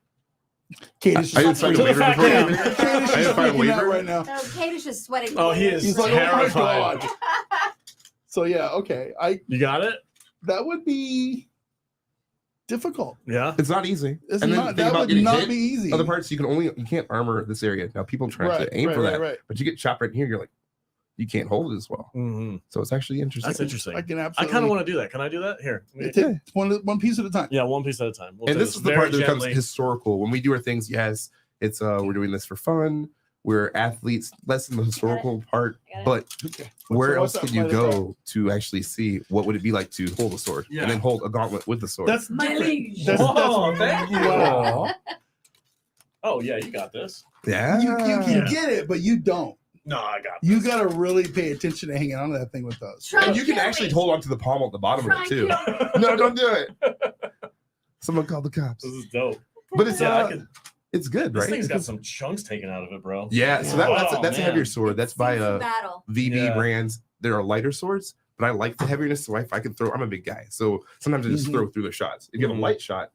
Kate I is didn't just find a To the waiver fat before. cam. Kate is I just didn't find a freaking out waiver. right now. No, Kate is just sweating. Oh, he is He's like, terrified. oh my god. So yeah, okay. You got it? That would be difficult. Yeah. It's not easy. It's and then not, think that about would getting not hit. be easy. Other parts you can't armor this area. Now people try Right, to aim right, for right, that, right. but you get chopped right in here. You're like, you can't hold it as well. Mhm. So it's actually interesting. That's interesting. I can I absolutely. kind of want to do that. Can I do that? Here. let me- take one piece at a time. Yeah, one piece at a time. We'll And do this is the very part that becomes gently. historical. When we do our things, yes, it's we're doing this for fun. We're athletes, less in the historical part. I got it. But Okay. where So else what's can up, you Mother go to actually see what would it be like to hold a sword Yeah. and then hold a gauntlet with the sword? That's My different. liege. Oh, thank you. Wow. Oh yeah, you got this. yeah. You can Yeah. get it, but you don't. No, I got You this. got to really pay attention to hanging on to that thing with those. Try And you can kill actually me. hold on to the pommel at the bottom Try of it too. kill me. No, don't do it. Someone call the cops. This is dope. But it's Yeah, I could, it's good, this right? thing's got some chunks taken out of it, bro. Yeah, so that's Oh, a man. heavier sword. That's by Season battle. VB Yeah. brands. There are lighter swords, but I like the heaviness. So if I can throw, I'm a big guy, so sometimes I just Mhm. throw through the shots. If you have Mhm. a light shot,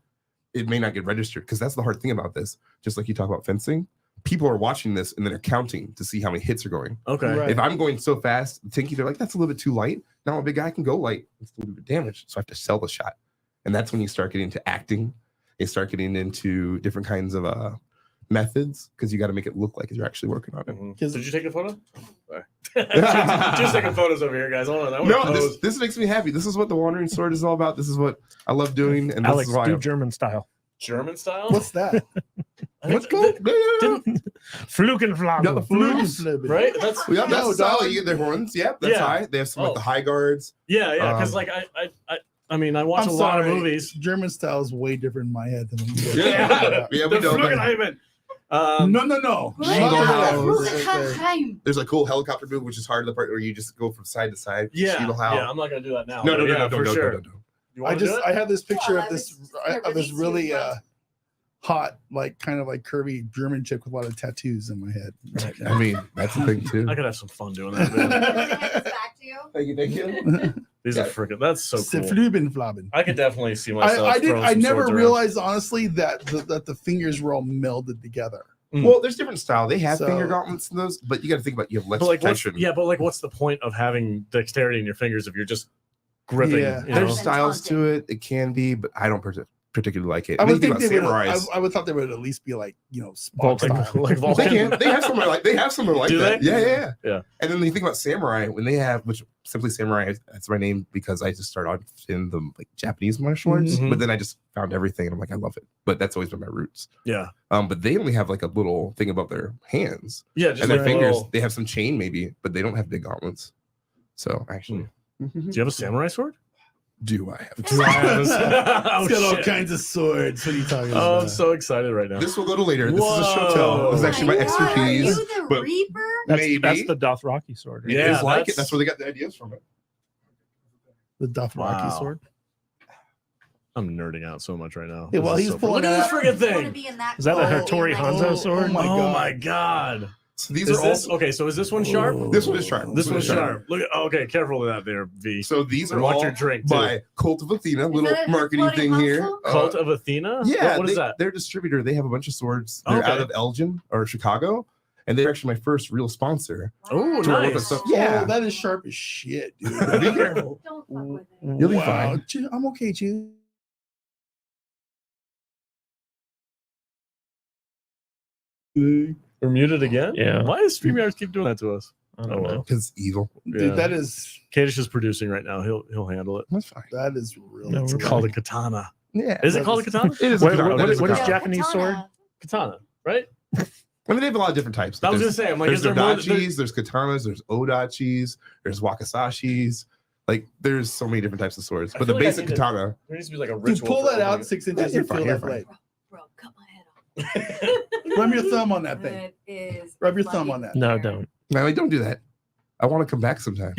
it may not get registered because that's the hard thing about this. Just like you talk about fencing, people are watching this and then they're counting to see how many hits are going. Okay. Right. If I'm going so fast, Tinky, they're like, that's a little bit too light. Now I'm a big guy, I can go light. It's a little bit of damage, so I have to sell the shot, and that's when you start getting into acting. You start getting into different kinds of methods because you got to make it look like you're actually working on it. Mhm. 'Cause- Did you take a photo? Sorry. Just taking photos over here, guys. Hold on. I wanna No, pose. this makes me happy. This is what the Wandering Sword is all about. This is what I love doing, and this Alex, is why. do German style. German style. What's that? I think Let's go. didn't- Flugenflamme. Yeah, the flutes. right? That's Yeah, that's No, solid. dog. You get their horns. Yep, that's Yeah. high. They have some like Oh. the high guards. yeah, yeah. Because Um, like I mean, I watch I'm a lot of sorry. movies. German style is way different in my head than when you go. Yeah, yeah, we The know. but Flugenheimen. No. Shingle house. Flugenheim. There's a cool helicopter move, which is hard to the part where you just go from side to side. Yeah, Shingle house. yeah. I'm not gonna do that now. No, but no, yeah, no, for sure. no. You I want to do just it? I have this picture Yeah, of this they're of this released really too, hot, like kind of like curvy German chick with a lot of tattoos in my head. Right I mean, that's the thing too. I could have some fun doing that. Can I man. hand this back to you? Thank you. These are freaking. That's so cool. Flubben. I could definitely see myself. I never realized honestly that the fingers were all melded together. Well, there's different style. They have So- finger gauntlets in those, but you got to think about you have less But like, tension. what's the point of having dexterity in your fingers if you're just gripping? Yeah. You know? There's styles to it. It can be, but I don't particularly like it. I And then would you think think they about would. samurais. I would thought they would at least be like Spock Vulcan. style. Like They Vulcan. can. They have somewhere like Do that. they? Yeah. Yeah. And then you think about samurai when they have, which simply samurai. That's my name because I just started off in the like Japanese martial arts, Mhm. but then I just found everything and I'm like I love it. But that's always been my roots. Yeah. But they only have like a little thing above their hands Yeah. Just and their like a fingers. little- They have some chain maybe, but they don't have big gauntlets. So actually, Do you have a samurai sword? do I have? Oh, It's got all shit. kinds of swords. What are you talking Oh, about? I'm so excited right now. This will go to later. This is a Whoa. shotel. This is Oh actually my God, expertise. Are you the but Reaper? Maybe That's the Dothraki sword. Right? It Yeah, is like that's- it. That's where they got the ideas from it. The Dothraki Wow. sword. I'm nerding out so much right now. Yeah, well, This is he's so cool. pulling Look at this out- freaking I wanna thing. be in that Is that a color. Hattori Oh, Hanzo sword? my Oh God. my god. So these Is are this all. okay? So is this one sharp? Oh. This one is sharp. This one's sharp. Look at. Okay, careful with that there, V. So these And are watch all your drink, too. by Cult of Athena. Is Little that a marketing floating thing here. muscle? Cult of Athena. Yeah, What is that? They're a distributor. They have a bunch of swords. They're Okay. out of Elgin or Chicago, and they're actually my first real sponsor. Oh, To work with nice. stuff. Yeah. Oh, that is sharp as shit, dude. Be careful. Don't fuck with it. You'll be Wow. fine. I'm okay, Chew. We're muted again. Yeah. Why does StreamYard keep doing that to us? I don't Oh, well. know. Because evil. Dude, Yeah. that is Kadish is producing right now. He'll handle it. That's fine. really No, we're cool. It's called a katana. Yeah. Is it called a katana? It is. What- a katana. what- That is a what is katana. Japanese sword? Katana, right? I mean, they have a lot of different types. I was gonna There's- say, I'm like, there's is there more? dodachis, there's katanas, there's odachis, there's wakasashis. Like, there's so many different types of swords. I But the feel like I basic need to- katana, There needs to be like a Dude, ritual. pull for that out opening 6 Yeah, inches you're and fine, feel you're that blade. Bro, cut my head it. Rub your thumb on that thing. off. It is. Rub your thumb on that. No, don't. no, like, don't do that. I want to come back sometime.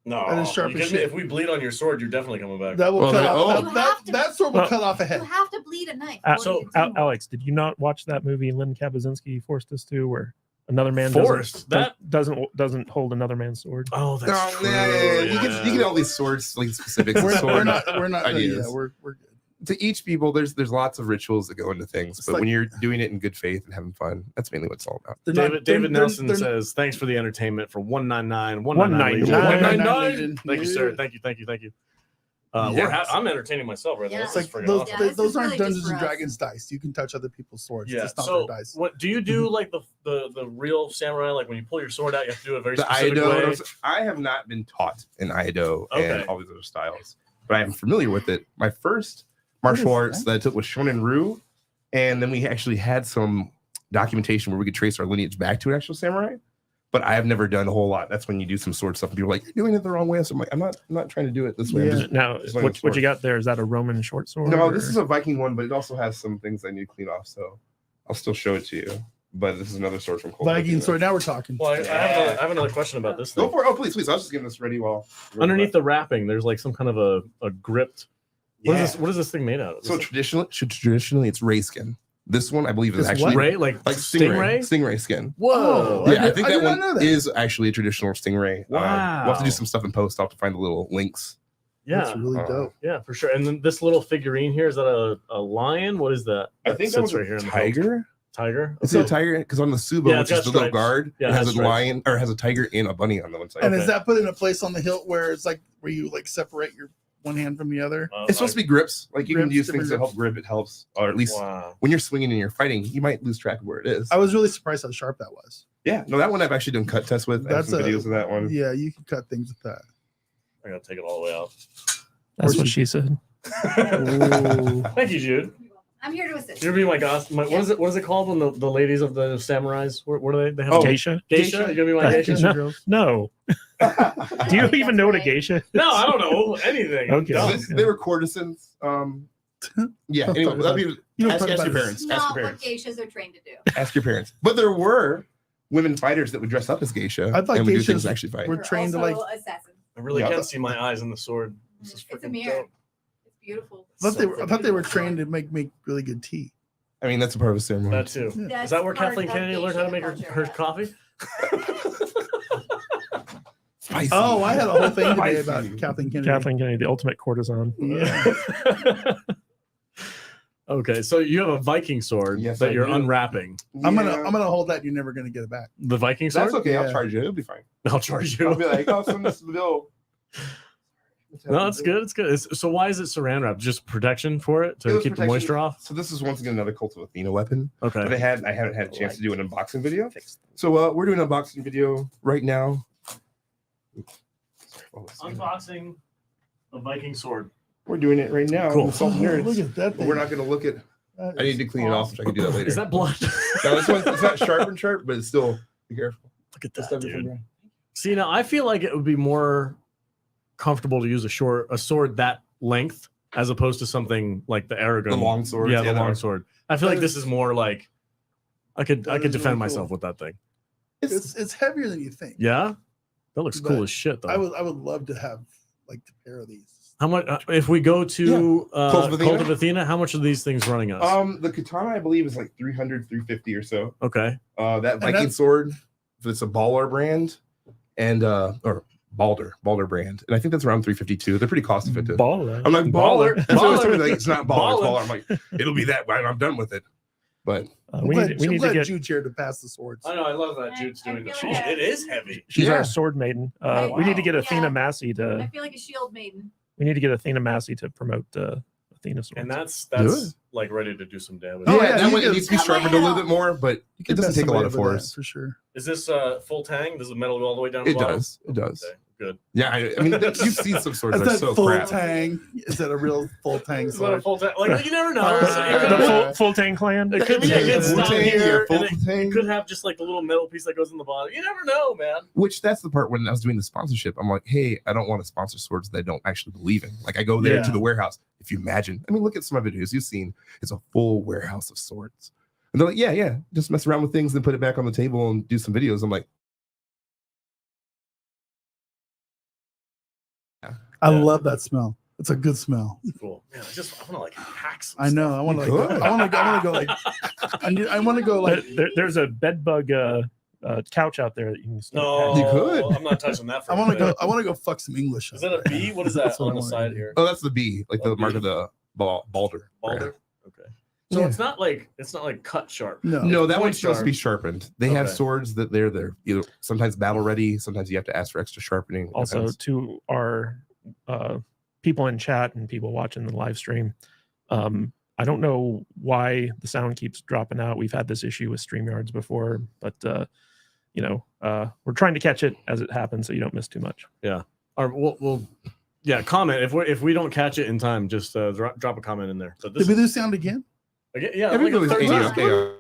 No, That is sharp you as kidding me? shit. If we bleed on your sword, you're definitely coming back. That will Well, cut then- off. oh. You That, have to- that sword will Well- cut off a You head. have to bleed a knife. Uh, What So, do you do? Alex, did you not watch that movie Lynn Kabazinski forced us to, where another man Forced? doesn't hold another man's sword? Oh, that's No, true. yeah, you get all these swords, like specifics. of We're sword not. ideas. Yeah, we're good. To each people, there's lots of rituals that go into things, It's but like- when you're doing it in good faith and having fun, that's mainly what it's all about. They're David, not- David they're- Nelson they're- says, "Thanks for the entertainment for 199 199. 199. Thank you, sir. Thank you. Thank you. Yes. I'm entertaining myself right now. Yeah. It's This like is freaking those, awesome. Yeah, they- this those is aren't really just Dungeons for and us. Dragons dice. You can touch other people's swords. Yeah. It's not So, their dice. what do you do? Like the real samurai? Like when you pull your sword out, you have to do it a very The specific Aido, way. I have not been taught in Aido Okay. and all these other styles, but I'm familiar with it. My first martial What is arts that? that I took was Shonen Ryu, and then we actually had some documentation where we could trace our lineage back to an actual samurai. But I have never done a whole lot. That's when you do some sword stuff and people are like, you're doing it the wrong way. So I'm like, I'm not trying to do it this way. I'm Yeah. just- Now, Just like a what sword. you got there? Is that a Roman short sword? No, or- this is a Viking one, but it also has some things I need to clean off. So I'll still show it to you. But this is another sword from Cold. Viking sword. Now we're talking. Well, I have another question about this Go thing. for it. Oh, please. I was just getting this ready while Underneath the wrapping, there's like some kind of a gripped. What Yeah. is this? What is this thing made out of? So traditionally, it's ray skin. This one, I believe, is It's actually what? ray, like stingray. Stingray skin. Whoa! Oh, Yeah, I did- think I that did not one know that. is actually a traditional stingray. We'll have to Wow. do some stuff in post. I'll have to find the little links. That's Yeah, really Uh, dope. yeah, for sure. And then this little figurine here, is that a lion? What is that? I think that sits was a in the hilt. tiger. Tiger. Is it a tiger? Because on the Suba, Yeah, which it's is the got little stripes. guard, Yeah, it it has has a stripes. lion or has a tiger and a bunny on the one side. And Okay. is that put in a place on the hilt where it's like where you like separate your one hand from the other? It's supposed to be grips. Like you can Grips, use things to different help grip. It helps, or at least Wow. when you're swinging and you're fighting, you might lose track of where it is. I was really surprised how sharp that was. Yeah, no, that one I've actually done cut tests with. I have That's some a- videos of that one. Yeah, you can cut things with that. I gotta take it all the way out. That's Or what she- she said. Thank you, Jude. I'm here to assist. You're being my goss. What is it? What is it called when the ladies of the samurais? What are they? They have Oh, Geisha? geisha. You're gonna be my geisha. No. girls. No. Do you even know what a geisha is? No, I don't know anything. I'm Okay. dumb. They were courtesans. Yeah. Anyway, that'd be You don't ask talk your about parents. It's Ask not your what parents. geishas are trained to do. Ask your parents. But there were women fighters that would dress up as geisha. I thought and would do geishas things to actually fight. were They're trained to also like. assassins. I really Yeah. can see my eyes in the sword. This is It's a freaking mirror. dope. It's beautiful. I thought they were. It's a I thought they were beautiful trained sword. to make really good tea. I mean, that's a part of a ceremony. That too. That's Is that where part Kathleen of Kennedy learned how to make her geisha her culture. coffee? Spicy. Oh, I had a whole thing today Spicy. about Kathleen Kennedy. Kathleen Kennedy, the ultimate courtesan. Yeah. Okay, so you have a Viking sword Yes, that I you're do. unwrapping. I'm gonna hold that. You're never gonna get it back. The Viking sword? That's okay. Yeah. I'll charge you. It'll be fine. I'll charge I'll you. be like, oh, send this to the bill. No, it's good. It's good. So why is it saran wrap? Just protection for it to keep the moisture off? So this is once again another Cult of Athena weapon. But Okay. I haven't had a chance to do an unboxing video. So we're doing an unboxing video right now. Unboxing a Viking sword. We're doing it right now. Cool. With Salt Oh, Nerds. look at that But thing. we're not going to look at. That I need is to clean it off, awesome. so I can do that later. Is that blood? No, this one, it's not sharp, but it's still. Be careful. Look at This that, stuff is from dude. Brian. See, now I feel like it would be more comfortable to use a sword that length as opposed to something like the Aragon. The long sword. Yeah, the that long are- sword. I feel like this is more like I could That is defend really myself cool. with that thing. It's heavier than you think. Yeah, that looks cool But as shit though. I would love to have like a pair of these. How much if we go to Cult of Athena? Cult of Athena? How much are these things running us? The katana, I believe, is like 300, 350 or so. Okay, That Viking that's- sword, it's a Baller brand, and or Balder brand, and I think that's around 352. They're pretty cost effective. Baller. I'm like baller. That's what I was Baller. talking about, like, it's not baller, it's Baller. baller. I'm like, it'll be that, but I'm done with it. But I'm we glad, need to get. Jude's here to pass the swords. I know. I love that I- Jude's I doing feel this. like It is heavy. She's Yeah. our sword maiden. Right. We need to get Wow. Athena Yeah. Massey I to. feel like a shield maiden. We need to get Athena Massey to promote Athena swords. And that's Good. like ready to do some damage. Oh, yeah, yeah, that you one can- needs to be Cut my sharpened a little head bit more, but You it can doesn't best take a lot somebody of over that, force. for sure. Is this full tang? Does the metal go all the way down? to It the bottom? does. It does. Okay, good. Yeah, I mean, you've seen some swords Is that are that so full crap. tang? Is that a real full tang Is that a sword? full tang? Like you never know. Uh, the full tank clan. It could be a good Full stop tang, here, full and it tang. could have just like the little metal piece that goes in the bottom. You never know, man. Which that's the part when I was doing the sponsorship. I'm like, hey, I don't want to sponsor swords that I don't actually believe in. Like I go there to Yeah. the warehouse. If you imagine, I mean, look at some of my videos you've seen. It's a full warehouse of swords. And they're like, yeah, just mess around with things, then put it back on the table and do some videos. I'm like, I love that smell. It's a good smell. Cool. Man, I want to like hack some I know. I want to. You Like, could. I want to go like. I want to go like. There's a bed bug couch out there that you can. No, You could. I'm not touching that. For I want to anything. go. I want to go fuck some English. Is that a B? What is that That's what on I the wanna side do. here? oh, that's the B, like Oh, the mark B. of the Balder. Balder. Okay. So Yeah. it's not like cut sharp. No. No, that Point one's supposed to be sharp. sharpened. They have Okay. swords that they're either sometimes battle ready, sometimes you have to ask for extra sharpening. It Also, depends. to our people in chat and people watching the live stream, I don't know why the sound keeps dropping out. We've had this issue with StreamYards before, but we're trying to catch it as it happens so you don't miss too much. Or we'll comment if we don't catch it in time. Just drop a comment in there. So this Did we is, lose sound again? again, yeah, Every like a video's third 80, time. okay.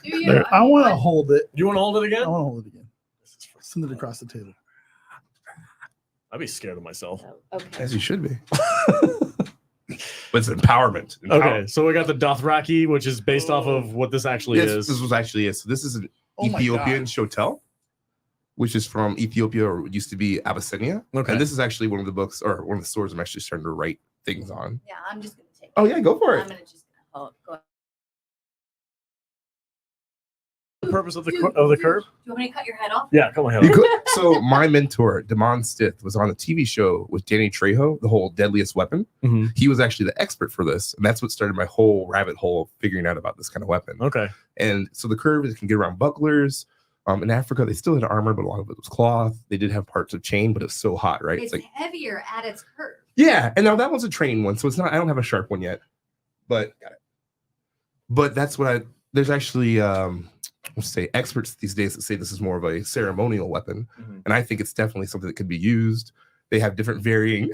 Do you? There- I want to hold it. You want to hold it I again? want to hold it again. This is for Send it fun. across the table. I'd be scared of myself. Okay. As you should be. But it's empowerment. Okay, so we got the Dothraki, which is based off of what this actually Yes, is. this was actually it. So this is an Oh my Ethiopian God. shotel, which is from Ethiopia, or what used to be Abyssinia. Okay. And this is actually one of the books or one of the swords I'm actually starting to write things on. Yeah, I'm just gonna take. Oh yeah, go for I'm it. gonna just go. Ahead. the purpose of the Dude, curve. Do you want me to cut your head off? Yeah, come on. You could, so my mentor, Damon Stith, was on a TV show with Danny Trejo, the whole Deadliest Weapon. Mhm. He was actually the expert for this, and that's what started my whole rabbit hole of figuring out about this kind of weapon. Okay. And so the curve is can get around bucklers. In Africa, they still had armor, but a lot of it was cloth. They did have parts of chain, but it was so hot, right? It's heavier at its curve. Yeah, and now that one's a training one, so it's not. I don't have a sharp one yet, but that's what I. There's actually let's say experts these days that say this is more of a ceremonial weapon, Mhm. and I think it's definitely something that could be used. They have different varying.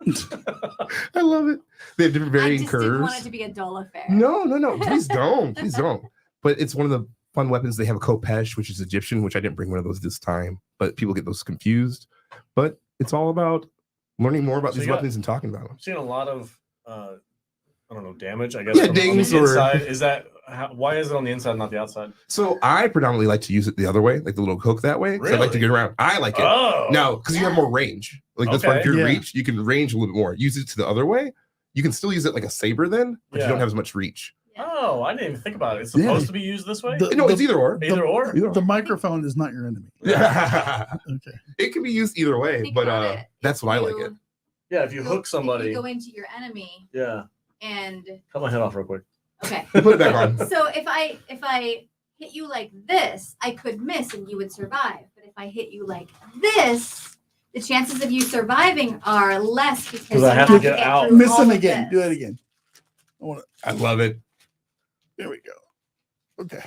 I love it. They have different I varying just didn't want it curves. to be a dull affair. No, please don't, please don't. But it's one of the fun weapons. They have a kopesh, which is Egyptian, which I didn't bring one of those this time, but people get those confused. But it's all about learning more about So these you got- weapons and talking about them. I've seen a lot of I don't know, damage. I guess Yeah, from on the dings or- inside. Is that why is it on the inside, not the outside? So I predominantly like to use it the other way, like the little hook that way. 'Cause I like to Really? get around. I like it. Oh, Now, because you have more range. Like that's why Okay. if you're Yeah. reach, you can range a little bit more. Use it to the other way. You can still use it like a saber then, but Yeah. you don't have as much reach. Yeah. Oh, I didn't even think about it. It's Yeah. supposed to be used this way. No, it's either or. Either or. The microphone is not your enemy. Yeah. Okay. It can be used either way, Think but about it. that's why I like it. Yeah, if you hook If somebody. you go into your enemy Yeah. and Cut my head off real quick. okay. Put it back on. So if I hit you like this, I could miss and you would survive. But if I hit you like this, the chances of you surviving are less because I you have to get out. through Miss all him of again. this. Do it again. I love it. There we go. Okay.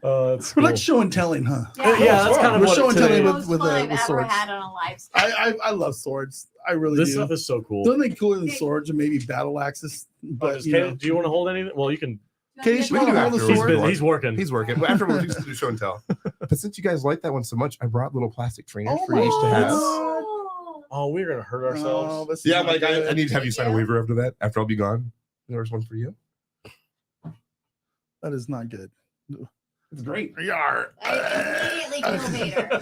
That's We're cool. like show and telling, huh? Yeah, that's kind of We're what showing today telling is. with- Most fun I've with ever swords. had on a live stream. I love swords. I really This do. stuff is so cool. The only thing cooler than swords are maybe battle axes. But Just, you Katie, know, do you want to hold anything? Well, you can. Katie, We can do hold the afterwards. sword. He's working. He's working. Well, afterwards, we just do show and tell. But since you guys like that one so much, I brought little plastic trainers Oh for my you each to have. God. Oh, we're gonna hurt Oh, ourselves. this is Yeah, not like I good. need to have you sign a Yeah. waiver after that. After I'll be gone, there's one for you. That is not good. It's great. Yar. I immediately feel Vader.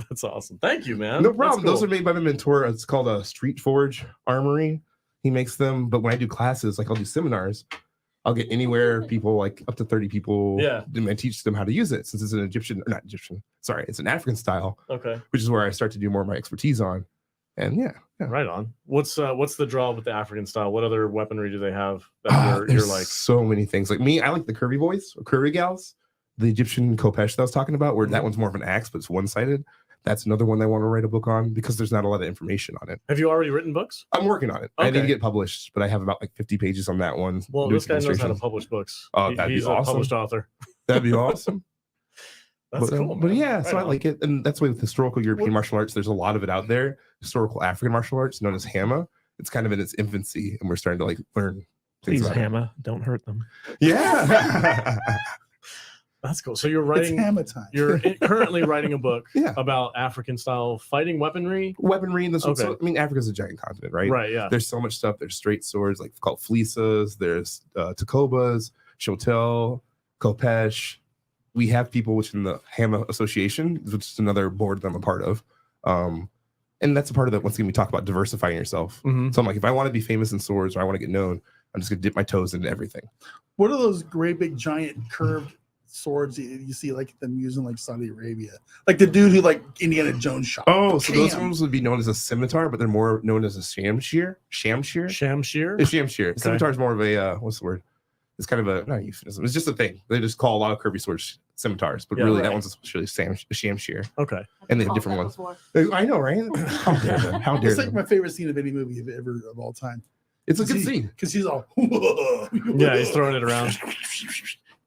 That's awesome. Thank you, man. No That's problem. Those cool. are made by my mentor. It's called a Street Forge Armory. He makes them, but when I do classes, like I'll do seminars, I'll get anywhere people like up to 30 people. Yeah. And I teach them how to use it since it's an it's an African style, Okay. which is where I start to do more of my expertise on. And yeah. Right on. What's the draw with the African style? What other weaponry do they have that you're There's like? so many things. Like me, I like the curvy boys or curvy gals. The Egyptian Kopesh that I was talking about, where that one's more of an axe, but it's one-sided. That's another one I want to write a book on because there's not a lot of information on it. Have you already written books? I'm working on it. I need to Okay. get published, but I have about like 50 pages on that one. Well, Doing this guy knows how to illustrations. publish books. Oh, that'd be He's a awesome. published author. That'd be awesome. That's but, cool. But man. yeah, Right so I on. like it. And that's why with historical European martial arts, there's a lot of it out there. Historical African martial arts, known as Hama. It's kind of in its infancy, and we're starting to like learn things Please, about it. Hama, don't hurt them. Yeah. That's cool. So you're It's writing. hammer time. You're currently writing a book Yeah. about African style fighting weaponry. Weaponry in this one. So, Okay. I mean, Africa's a giant continent, right? Right. Yeah. There's so much stuff. There's straight swords, like called fleeces. There's takobas, shotel, kopesh. We have people within the Hama Association, which is another board that I'm a part of. And that's a part of that. Once again, we talk about diversifying yourself. Mhm. So I'm like, if I want to be famous in swords or I want to get known, I'm just gonna dip my toes into everything. What are those great big giant curved swords that you see like them using like Saudi Arabia? Like the dude who like Indiana Jones shot. Oh, so those Bam. ones would be known as a scimitar, but they're more known as a shamshir. Shamshir. Shamshir. It's shamshir. Okay. Scimitar is more of a what's the word? It's kind of a not a euphemism. It's just a thing. They just call a lot of curvy swords scimitars, but Yeah, really right. that one's really shamshir. Okay. And they have Called different that ones. before. I know, right? How dare them? How dare It's like them? my favorite scene of any movie ever of all time. It's a good scene. Because he's all Yeah, he's throwing it around.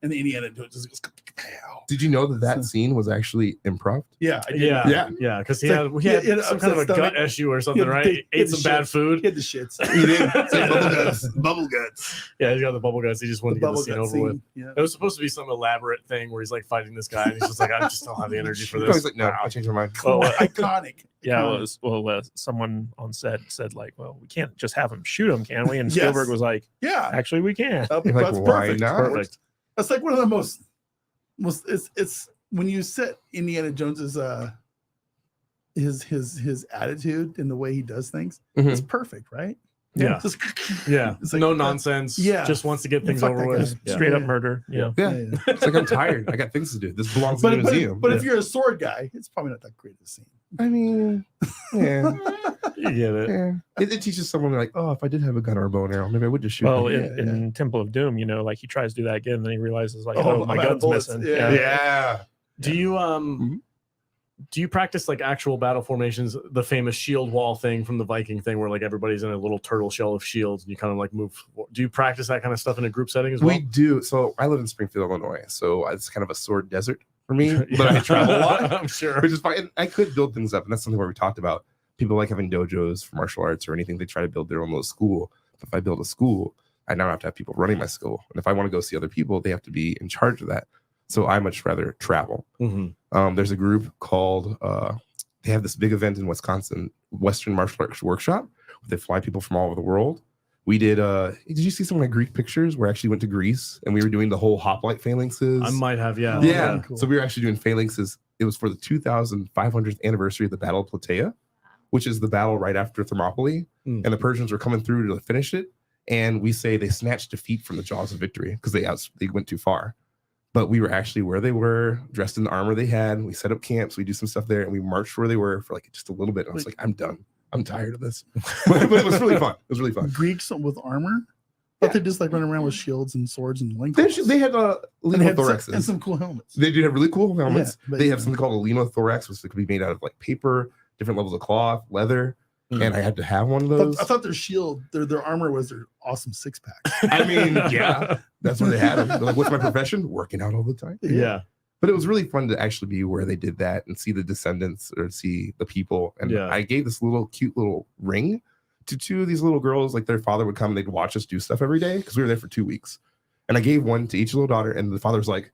and the Indiana Jones just goes pow. Did you know that scene was actually improv? Yeah, I did. Yeah. Yeah. Yeah. Because he It's had like- he had he had some kind of a upset gut stomach. issue or something, He had right? the- He he ate had some the bad shits. food. He had the shits. He did. It's like bubble guts. Bubble guts. Yeah, he's got the bubble guts. He just wanted The to get the bubble scene gut over with. scene. Yeah. It was supposed to be some elaborate thing where he's like fighting this guy, and he's just like, I just don't have the energy for I this. was like, no, I changed my mind. Oh, Iconic. Yeah, Iconic. someone on set said like, well, we can't just have him shoot him, can we? And Yes. Spielberg was like, Yeah. actually, we can. You're like, That's why perfect. not? Perfect. That's like one of the most it's when you set Indiana Jones's his attitude and the way he does things, Mhm. it's perfect, right? Yeah. Just Yeah. It's like, No nonsense. yeah. Just wants to get things Fuck over that with. guy. Yeah. Straight up Yeah. murder. Yeah. Yeah. yeah. It's like I'm tired. I got things to do. This belongs in But, a but, museum. but if you're a sword guy, it's probably not that great a scene. I mean, yeah. You get it. Yeah. It teaches someone like, oh, if I did have a gun or a bow and arrow, maybe I would just shoot. Well, them. in Temple of Doom, you know, like he tries to do that again, and then he realizes like, Oh, oh, my I'm out of gun's bullets. missing. Yeah. yeah. Do you Mhm. do you practice like actual battle formations, the famous shield wall thing from the Viking thing where like everybody's in a little turtle shell of shields and you kind of like move? Do you practice that kind of stuff in a group setting as well? We do. So I live in Springfield, Illinois. So it's kind of a sword desert for me, but I travel a lot, I'm sure. which is fine. And I could build things up. And that's something where we talked about people like having dojos for martial arts or anything. They try to build their own little school. But if I build a school, I now have to have people running my school. And if I want to go see other people, they have to be in charge of that. So I much rather travel. Mhm. There's a group called, they have this big event in Wisconsin, Western Martial Arts Workshop. Where they fly people from all over the world. We did you see some of my Greek pictures where I actually went to Greece and we were doing the whole hoplite phalanxes? I might have, yeah. Oh, Yeah. really cool. So we were actually doing phalanxes. It was for the 2500th anniversary of the Battle of Plataea. which is the battle right after Thermopylae, and the Persians were coming through to finish it. And we say they snatched defeat from the jaws of victory because they went too far. But we were actually where they were, dressed in the armor they had. We set up camps, we do some stuff there, and we marched where they were for like just a little bit. And I was like, I'm done. I'm tired of this. But it was really fun. It was really fun. Greeks with armor? But they just like running around with shields and swords and loincloths. They had lemothoraxes. And some cool helmets. They do have really cool helmets. Yeah, They have something called a lemothorax, which could be made out of like paper, different levels of cloth, leather. And I had to have one of those. I thought their shield, their armor was their awesome six pack. I mean, yeah, that's where they had them. They're like, what's my profession? Working out all the time. Yeah. But it was really fun to actually be where they did that and see the descendants or see the people. And I gave this cute little ring to two of these little girls. Like their father would come and they'd watch us do stuff every day because we were there for 2 weeks. And I gave one to each little daughter. And the father's like,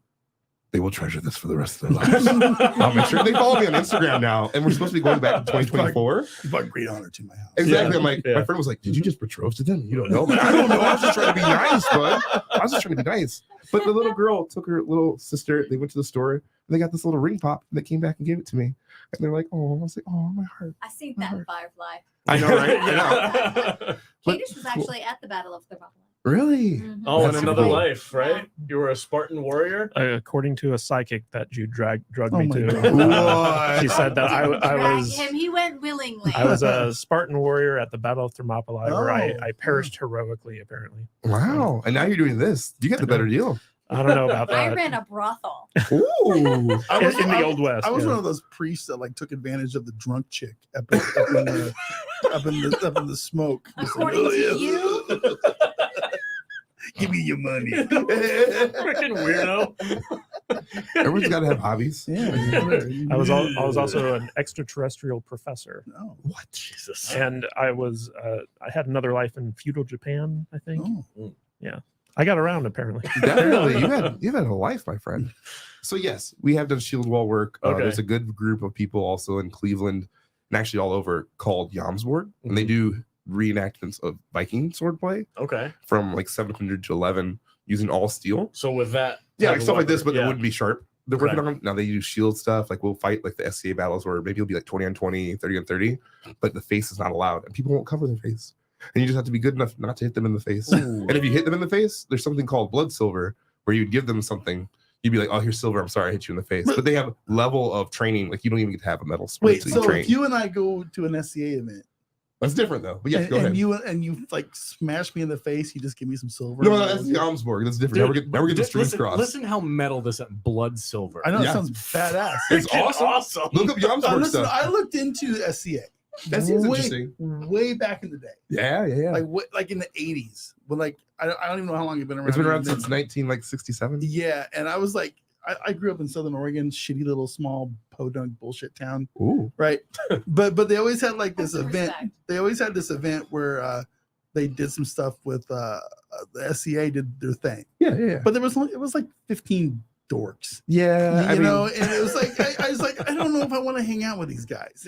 they will treasure this for the rest of their lives. I'll make sure. They follow me on Instagram now. And we're supposed to be going back to 2024. You brought great honor to my house. Exactly. I'm like, my friend was like, did you just betroth to them? You don't know. Like, I don't know. I was just trying to be nice, bud. I was just trying to be nice. But the little girl took her little sister. They went to the store and they got this little ring pop. And they came back and gave it to me. And they're like, oh, I was like, oh, my heart. I seen that in Firefly. I know, right? Yeah. Kadish was actually at the Battle of Thermopylae. Really? Oh, in That's another cool. life, right? You were a Spartan warrior? According to a psychic that you drugged Oh me my to, God. she said that I Drag was him. He went willingly. I was a Spartan warrior at the Battle of Thermopylae, where Oh. I perished heroically. Apparently, Wow. And now you're doing this. You got the better deal. I don't know about I that. ran a brothel. Ooh. I was in the Old West. I was yeah. one of those priests that like took advantage of the drunk chick up in the smoke. It's like, According "Oh, to yeah." you? Give me your money. Freaking weirdo. Everyone's got to have hobbies. Yeah. I was also an extraterrestrial professor, No. What? Jesus. and I had another life in feudal Japan. I think Oh. I got around apparently. Definitely. You've had a life, my friend. So yes, we have done shield wall work. Okay. There's a good group of people also in Cleveland and actually all over called Yamsborg. And they do reenactments of Viking swordplay Okay. from like 700 to 11 using all steel. So with that. Yeah, type like of stuff like this, weapon, but it wouldn't be sharp. They're working Right. on now. They use shield stuff. Like we'll fight like the SCA battles where maybe it'll be like 20 on 20, 30 on 30, but the face is not allowed and people won't cover their face. And you just have to be good enough not to hit them in the face. And if you hit them in the face, there's something called blood silver where you'd give them something. You'd be like, oh, here's silver. I'm sorry I hit you in the face. But they have level of training. Like you don't even get to have a metal spring. Wait, till so train. if you and I go to an SCA event That's different though. But yeah, go ahead. and you like smash me in the face, you just give me some silver. No, that's the Almsborg. That's different. Now we're getting the streams crossed. Listen how metal this blood silver. I know Yeah. it sounds badass. It's Freaking awesome. Look up Yamsborg Listen, stuff. I looked into SCA. That seems interesting. Way back in the day, Yeah. like in the 80s. But like I don't even know how long it's been around. It's been around Then- since 1967. Yeah, and I was like, I grew up in Southern Oregon, shitty little small podunk bullshit town, Ooh. right? but they always had like this Some event. respect. They always had this event where they did some stuff with the SCA did their thing, Yeah. but it was like 15 dorks, Yeah. you know, and it was like I was like I don't know if I want to hang out with these guys,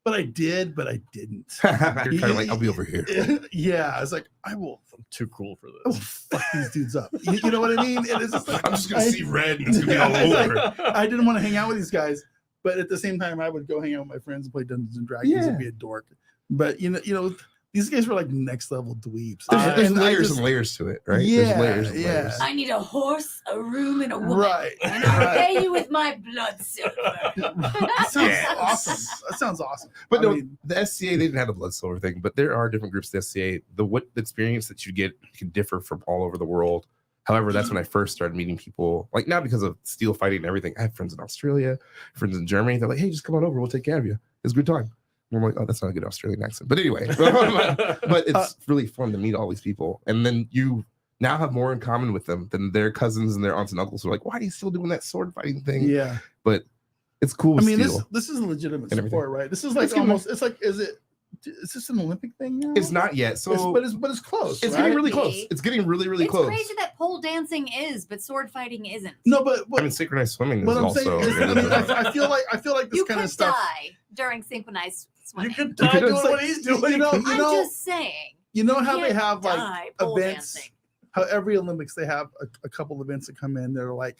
but I did, but I didn't. You're kind of like, I'll be over here. Yeah, I was like, I will Too cool for I will this. fuck these dudes up. You know what I mean? And it's just like I'm just gonna I- see red and it's gonna be all It's like- over. I didn't want to hang out with these guys, but at the same time, I would go hang out with my friends and play Dungeons and Dragons Yeah. and be a dork. But you know, these guys were like next level dweebs. There's And I layers just- and layers to it, right? Yeah, There's layers and yeah. layers. I need a horse, a room, and a woman. Right. And I'll right. pay you with my blood silver. That sounds Yes. awesome. That sounds awesome. But I no, mean, the SCA, they didn't have the blood silver thing, but there are different groups of the SCA. The experience that you get can differ from all over the world. However, that's when I first started meeting people, like not because of steel fighting and everything. I have friends in Australia, friends in Germany. They're like, hey, just come on over. We'll take care of you. It's a good time. And I'm like, oh, that's not a good Australian accent. But anyway, but it's really fun to meet all these people. And then you now have more in common with them than their cousins and their aunts and uncles who are like, why are you still doing that sword fighting thing? yeah. But it's cool. I mean, steel. this is a legitimate And everything. sport, right? This is like Let's give almost. It's like, is this an Olympic thing now? It's not yet. So but it's close. it's right? getting really Right? close. It's getting really, really It's close. crazy that pole dancing is, but sword fighting isn't. No, but I mean, synchronized swimming is what I'm also. saying is, I feel like this You kind could of stuff. die during synchronized swimming. You could You die could- doing it's what like- he's doing. You know, I'm just saying. you know You how they can't have like die pole events. dancing. How every Olympics they have a couple events that come in that are like,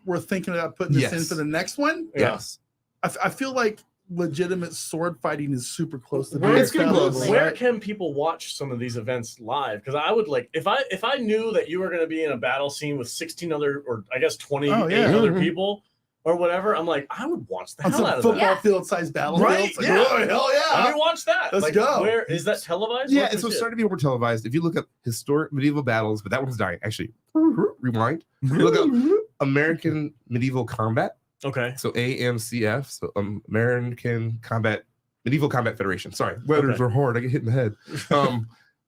we're thinking about putting this in Yes. for the next one. Yeah. Yes. I feel like legitimate sword fighting is super close to Where, being It's getting close. acceptable, where right? can people watch some of these events live? Because I would like if I knew that you were going to be in a battle scene with 16 other, or I guess 28 Oh, yeah. other Mhm. people or whatever, I'm like, I would watch the On hell some out of football that. Yeah. field size battlefield. Right, It's like, yeah. oh, hell yeah. Let me watch that. Let's like, go. Where is that televised? Yeah, Where can so we it's see it? starting to be more televised. If you look up historic medieval battles, but that one's dying. Actually, rewind. Look up American medieval combat. Okay. So AMCF, so American Medieval Combat Federation. Sorry, letters are hard. I get hit in the head.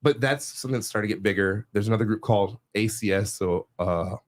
But that's something that's starting to get bigger. There's another group called ACS, so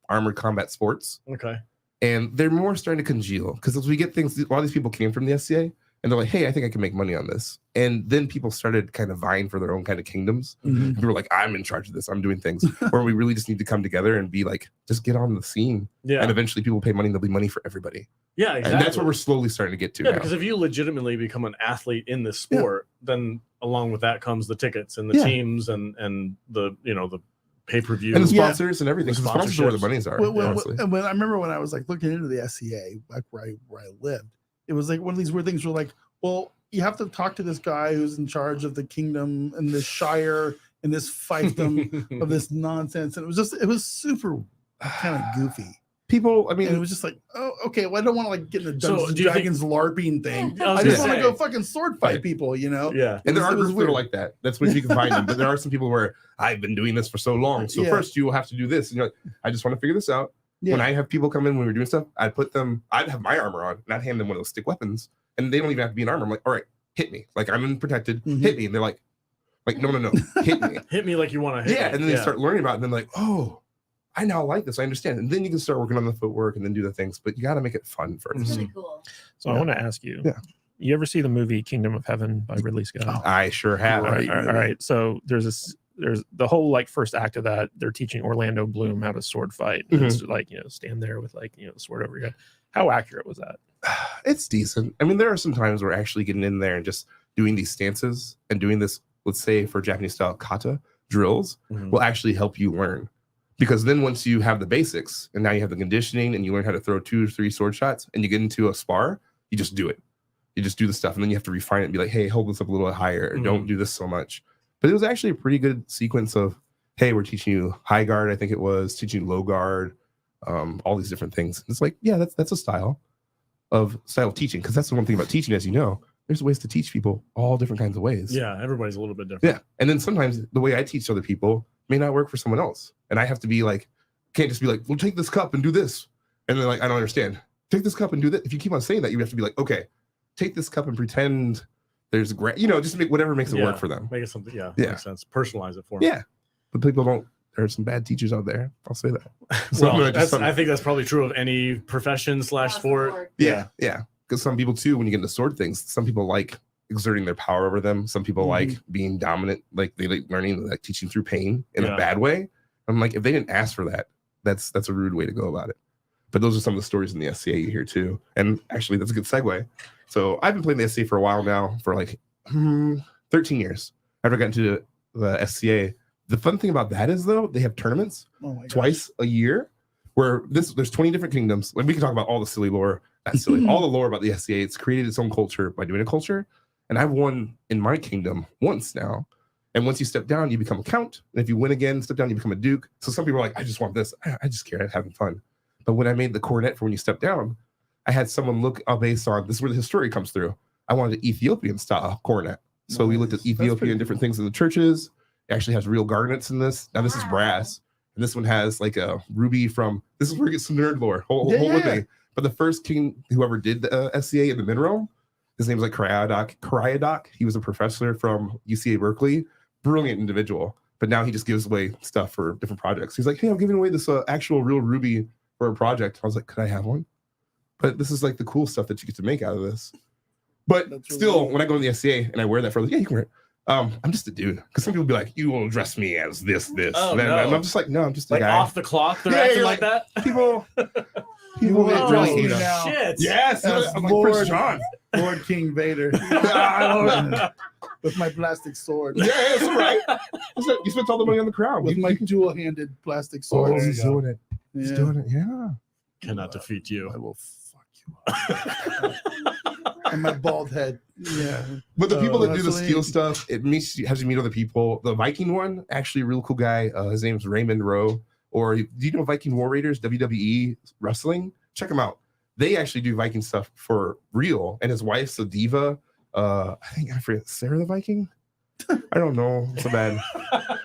Armored Combat Sports, Okay. and they're more starting to congeal because as we get things, a lot of these people came from the SCA, and they're like, "Hey, I think I can make money on this." And then people started kind of vying for their own kind of kingdoms. Mhm. People were like, "I'm in charge of this. I'm doing things." Or we really just need to come together and be like, just get on the scene, Yeah. and eventually people pay money. And there'll be money for everybody. Yeah, exactly. And that's what we're slowly starting to get to Yeah, now. because if you legitimately become an athlete in this sport, then along with that comes the tickets and the Yeah. teams and the the pay-per-view. And the Yeah. sponsors and everything. The The sponsors are where the sponsorships. monies are. honestly. When I remember when I was like looking into the SCA, like where I lived, it was like one of these weird things where like, well, you have to talk to this guy who's in charge of the kingdom and this shire and this fiefdom of this nonsense, and it was super kind of goofy. People, I And it mean, was just like, oh, okay, well, I don't want to like get in a So, Dungeons and do you think- Dragons LARPing thing. I was I just gonna want to say, go fucking sword fight Right. people, you know? Yeah. and there are it was groups that are weird. like that. That's when you can find them. But there are some people where I've been doing this for so long. So Yeah. first you will have to do this. And you're like, I just want to figure this out. Yeah. When I have people come in when we're doing stuff, I'd have my armor on and I'd hand them one of those stick weapons. And they don't even have to be in armor. I'm like, all right, hit me. Like I'm unprotected. Mhm. Hit me. And they're like, no, hit me. Hit me like you want to hit. Yeah. me. And then they start learning about it. And then like, oh, I now like this. I understand. And then you can start working on the footwork and then do the things. But you got to make it fun first. That's Mhm. really cool. So I want to ask you, Yeah. you ever see the movie Kingdom of Heaven by Ridley Scott? Oh, I sure have. All right, all right. So there's the whole like first act of that. They're teaching Orlando Bloom how to sword fight. And It's like stand there with like the sword over your head. How accurate was that? It's decent. I mean, there are some times where actually getting in there and just doing these stances and doing this, let's say for Japanese style kata drills, Mhm. will actually help you learn. Because then once you have the basics and now you have the conditioning and you learn how to throw 2 or 3 sword shots and you get into a spar, you just do it. You just do the stuff and then you have to refine it and be like, hey, hold this up a little higher. Mhm. Don't do this so much. But it was actually a pretty good sequence of, hey, we're teaching you high guard, I think it was, teaching you low guard, all these different things. It's like, yeah, that's a style of teaching. Because that's the one thing about teaching, as you know, there's ways to teach people all different kinds of ways. Yeah, everybody's a little bit different. Yeah. And then sometimes the way I teach other people may not work for someone else. And I have to be like, can't just be like, well, take this cup and do this. And they're like, I don't understand. Take this cup and do that. If you keep on saying that, you have to be like, okay, take this cup and pretend there's just make whatever makes it Yeah. work for them. Make it something. Yeah. Yeah. Makes sense. Personalize it for them. Yeah. But people don't, there are some bad teachers out there. I'll say that. Well, Some- I think that's probably true of any profession / sport. Yeah. Because some people too, when you get into sword things, some people like exerting their power over them. Some people like being dominant, like they like learning, like teaching through pain in Yeah. a bad way. I'm like, if they didn't ask for that, that's a rude way to go about it. But those are some of the stories in the SCA you hear too. And actually, that's a good segue. So I've been playing the SCA for a while now, for like 13 years. I've never gotten to the SCA. The fun thing about that is though, they have tournaments Oh my gosh. twice a year where there's 20 different kingdoms. Like we can talk about all the silly lore, not silly, all the lore about the SCA. It's created its own culture by doing a culture. And I've won in my kingdom once now. And once you step down, you become a count. And if you win again, step down, you become a duke. So some people are like, I just want this. I just care. I'm having fun. But when I made the coronet for when you step down, I had someone look based on, this is where the history comes through. I wanted an Ethiopian style coronet. So we looked at Nice. That's Ethiopia pretty and different things in the churches. It actually has real garnets in this. Now this is Wow. brass. And this one has like a ruby from, this is where it gets some nerd lore. Hold Yeah. with me. But the first king, whoever did the SCA in the Minro, his name was like Karyadoc. He was a professor from UCA Berkeley. Brilliant individual. But now he just gives away stuff for different projects. He's like, hey, I'm giving away this actual real ruby for a project. I was like, could I have one? But this is like the cool stuff that you get to make out of this. But That's really still, cool. when I go in the SCA and I wear that for, yeah, you can wear it. I'm just a dude. Because some people be like, you will address me as this. Oh, and, then, no. and I'm just like, no, I'm just a Like guy. off the clock, they're Yeah, acting you're like that. People You will get address really, me you know. now. Shit. Yes, As I'm like Lord. Prince John. Lord King Vader with my plastic sword. Yeah, that's all right. You spent all the money on the crown. With my dual-handed plastic sword. Oh, he's doing it. He's Yeah. doing it. Yeah. Cannot defeat you. I will fuck you up. and my bald head. Yeah. But the people that do the wrestling. steel stuff, it has you meet other people. The Viking one, actually a real cool guy. His name's Raymond Rowe. Or do you know Viking War Raiders, WWE wrestling? Check them out. They actually do Viking stuff for real. And his wife's a diva. I forget, Sarah the Viking? I don't know. So bad.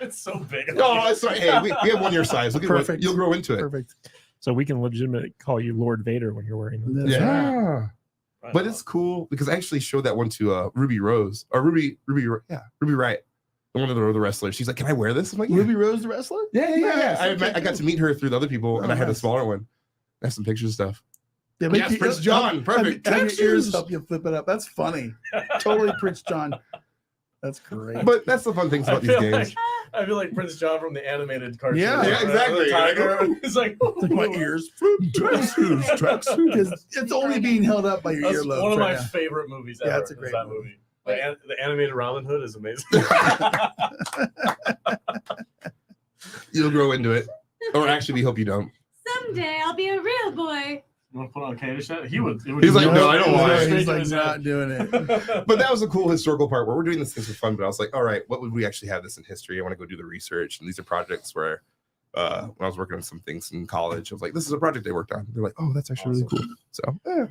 It's so big. No, it's not. Hey, we have 1 year size. Perfect. You'll grow into it. Perfect. So we can legitimately call you Lord Vader when you're wearing them. That's right. Yeah. But it's cool because I actually showed that one to Ruby Rose or Ruby Wright, one of the wrestlers. She's like, "Can I wear this?" I'm like, Ruby Rose, the wrestler? Yeah. Nice. I got to meet her through the other people, and I had a smaller one. I have some pictures and stuff. Yeah, Yes, Prince John. Perfect. Have your ears Textures. help you flip it up. That's funny. Totally Prince John. That's great. But that's the fun things about these games. I feel like Prince John from the animated cartoon. Yeah. Yeah, exactly. The tiger. It's like, It's like my ears. Tracksuits. Because it's only being held up by your That's earlobes one of my right now. favorite movies ever. Yeah, it's a is great that movie. movie. The animated Robin Hood is amazing. You'll grow into it. Or actually, we hope you don't. Someday I'll be a real boy. You want to put on Candace yet? He would. He's like, no, I don't want it. He's like not doing it. But that was a cool historical part where we're doing this things for fun. But I was like, all right, what would we actually have this in history? I want to go do the research. And these are projects where when I was working on some things in college, I was like, this is a project I worked on. They're like, oh, that's actually really cool. So, yeah.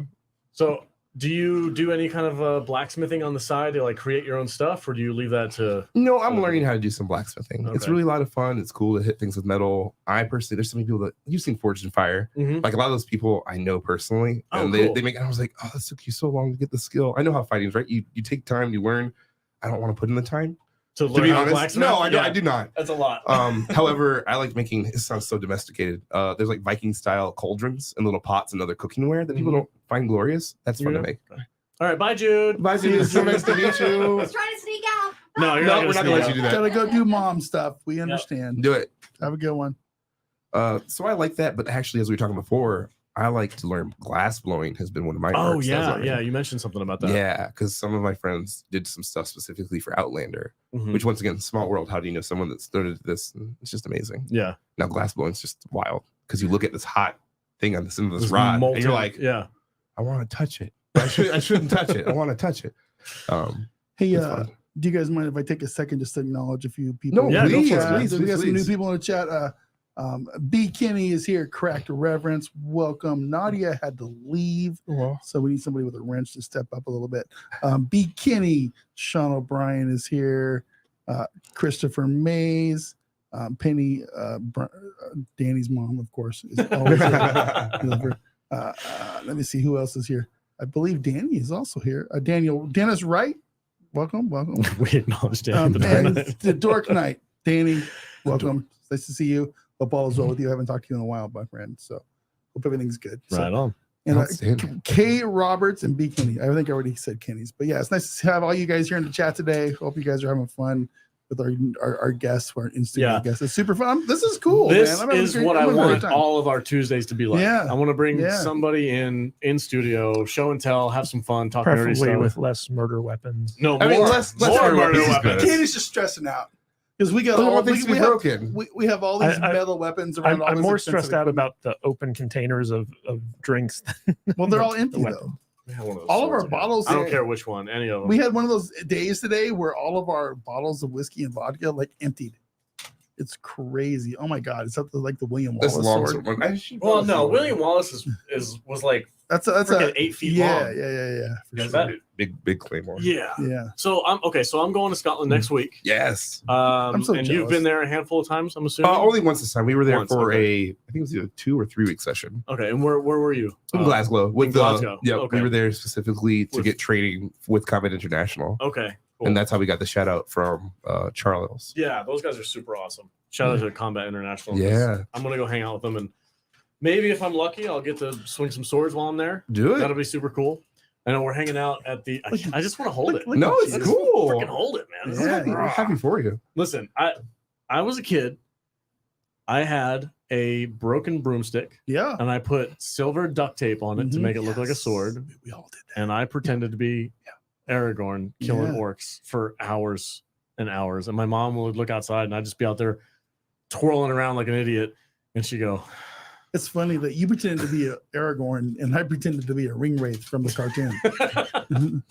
So, do you do any kind of blacksmithing on the side to like create your own stuff, or do you leave that to? No, I'm learning how to do some blacksmithing. It's Okay. really a lot of fun. It's cool to hit things with metal. I personally, there's so many people that you've seen Forged in Fire. Mhm. Like a lot of those people I know personally, Oh, and cool. they make. I was like, oh, this took you so long to get the skill. I know how fighting is, right? You take time, you learn. I don't want to put in the time. To To learn be how to honest, blacksmith? no, I Yeah, do not. That's a lot. However, I like making. It sounds so domesticated. There's like Viking style cauldrons and little pots and other cookingware that people don't find glorious. That's fun to make. All right, bye, Jude. Bye, see you. So nice to meet you. Let's try to sneak out. No, you're No, not we're not gonna let you do that. Gotta go do mom stuff. We understand. Do it. Have a good one. So I like that, but actually, as we were talking before, I like to learn glass blowing. Has been one of my Oh arcs that I was yeah, learning. yeah. You mentioned something about that. Yeah, because some of my friends did some stuff specifically for Outlander, Mhm. which once again, small world. How do you know someone that started this? It's just amazing. Yeah. Now glass blowing's just wild because you look at this hot thing on this end of this This rod, molten- and you're like, yeah. I want to touch it. But I shouldn't touch it. I want to touch it. Hey, It's fun. do you guys mind if I take a second just to acknowledge a few people? No, Yeah, go please, for it, We got some new please. people in the chat. B. Kenny is here. Cracked reverence. Welcome. Nadia had to leave, so we need somebody with a wrench to step up a little bit. B. Kenny, Sean O'Brien is here. Christopher Mays, Penny, Danny's mom, of course, is always here. Let me see who else is here. I believe Danny is also here. Dennis Wright, welcome. We acknowledged it. And the Dork Knight, Danny, welcome. Nice to see you. Hope all is well with you. I haven't talked to you in a while, my friend. So hope everything's good. So, Right on. and Outstanding. Kay Roberts and B. Kenny. I think I already said Kenny's, but yeah, it's nice to have all you guys here in the chat today. Hope you guys are having fun with our guests, our Instagram Yeah. guests. It's super fun. This is cool. This man. I'm having a is great- what I'm I having a great want time. all of our Tuesdays to be like. Yeah. I want to bring Yeah. somebody in studio, show and tell, have some fun, talk nerdy Preferably stuff. with less murder weapons. No, I mean, more, less more murder murder weapons is weapons. good. Kenny's just stressing out because we got I don't all want things to be we have, broken. we have all these I- metal weapons around. all I'm this more expensive stressed out equipment. about the open containers of drinks. Well, they're all the empty weapon. though. We have one of those All of our swords again. bottles. I don't care which one, any of them. We had one of those days today where all of our bottles of whiskey and vodka like emptied. It's crazy. Oh my god! It's up to like the William This Wallace long sword. one. I should- Well, no, William Wallace was like That's freaking a 8 feet yeah, long. yeah. For Is sure. that- big claymore. Yeah. Yeah. So I'm okay. So I'm going to Scotland next week. Yes. I'm so and you've jealous. been there a handful of times, I'm assuming. Only once this time. We were there Once, for okay. I think it was either 2 or 3 week session Okay, and where were you? in Glasgow. With in Glasgow. Yeah, Okay. we were there specifically to With- get training with Combat International, Okay, cool. and that's how we got the shout out from Charles. Yeah, those guys are super awesome. Shout out to Combat International. 'cause Yeah. I'm gonna go hang out with them, and maybe if I'm lucky, I'll get to swing some swords while I'm there. Do it. That'll be super cool. I know we're hanging out at the. I just want to hold it. No, it's I just cool. Freaking hold it, man. This is Yeah, like- We're happy for you. Listen, I was a kid. I had a broken broomstick, Yeah. and I put silver duct tape on it to Mhm. make it look like a Yes. sword. We all did that. And I pretended to be Aragorn killing Yeah. orcs for hours and hours. And my mom would look outside, and I'd just be out there twirling around like an idiot. And she'd go, It's funny that you pretended to be a Aragorn and I pretended to be a ring wraith from the cartoon.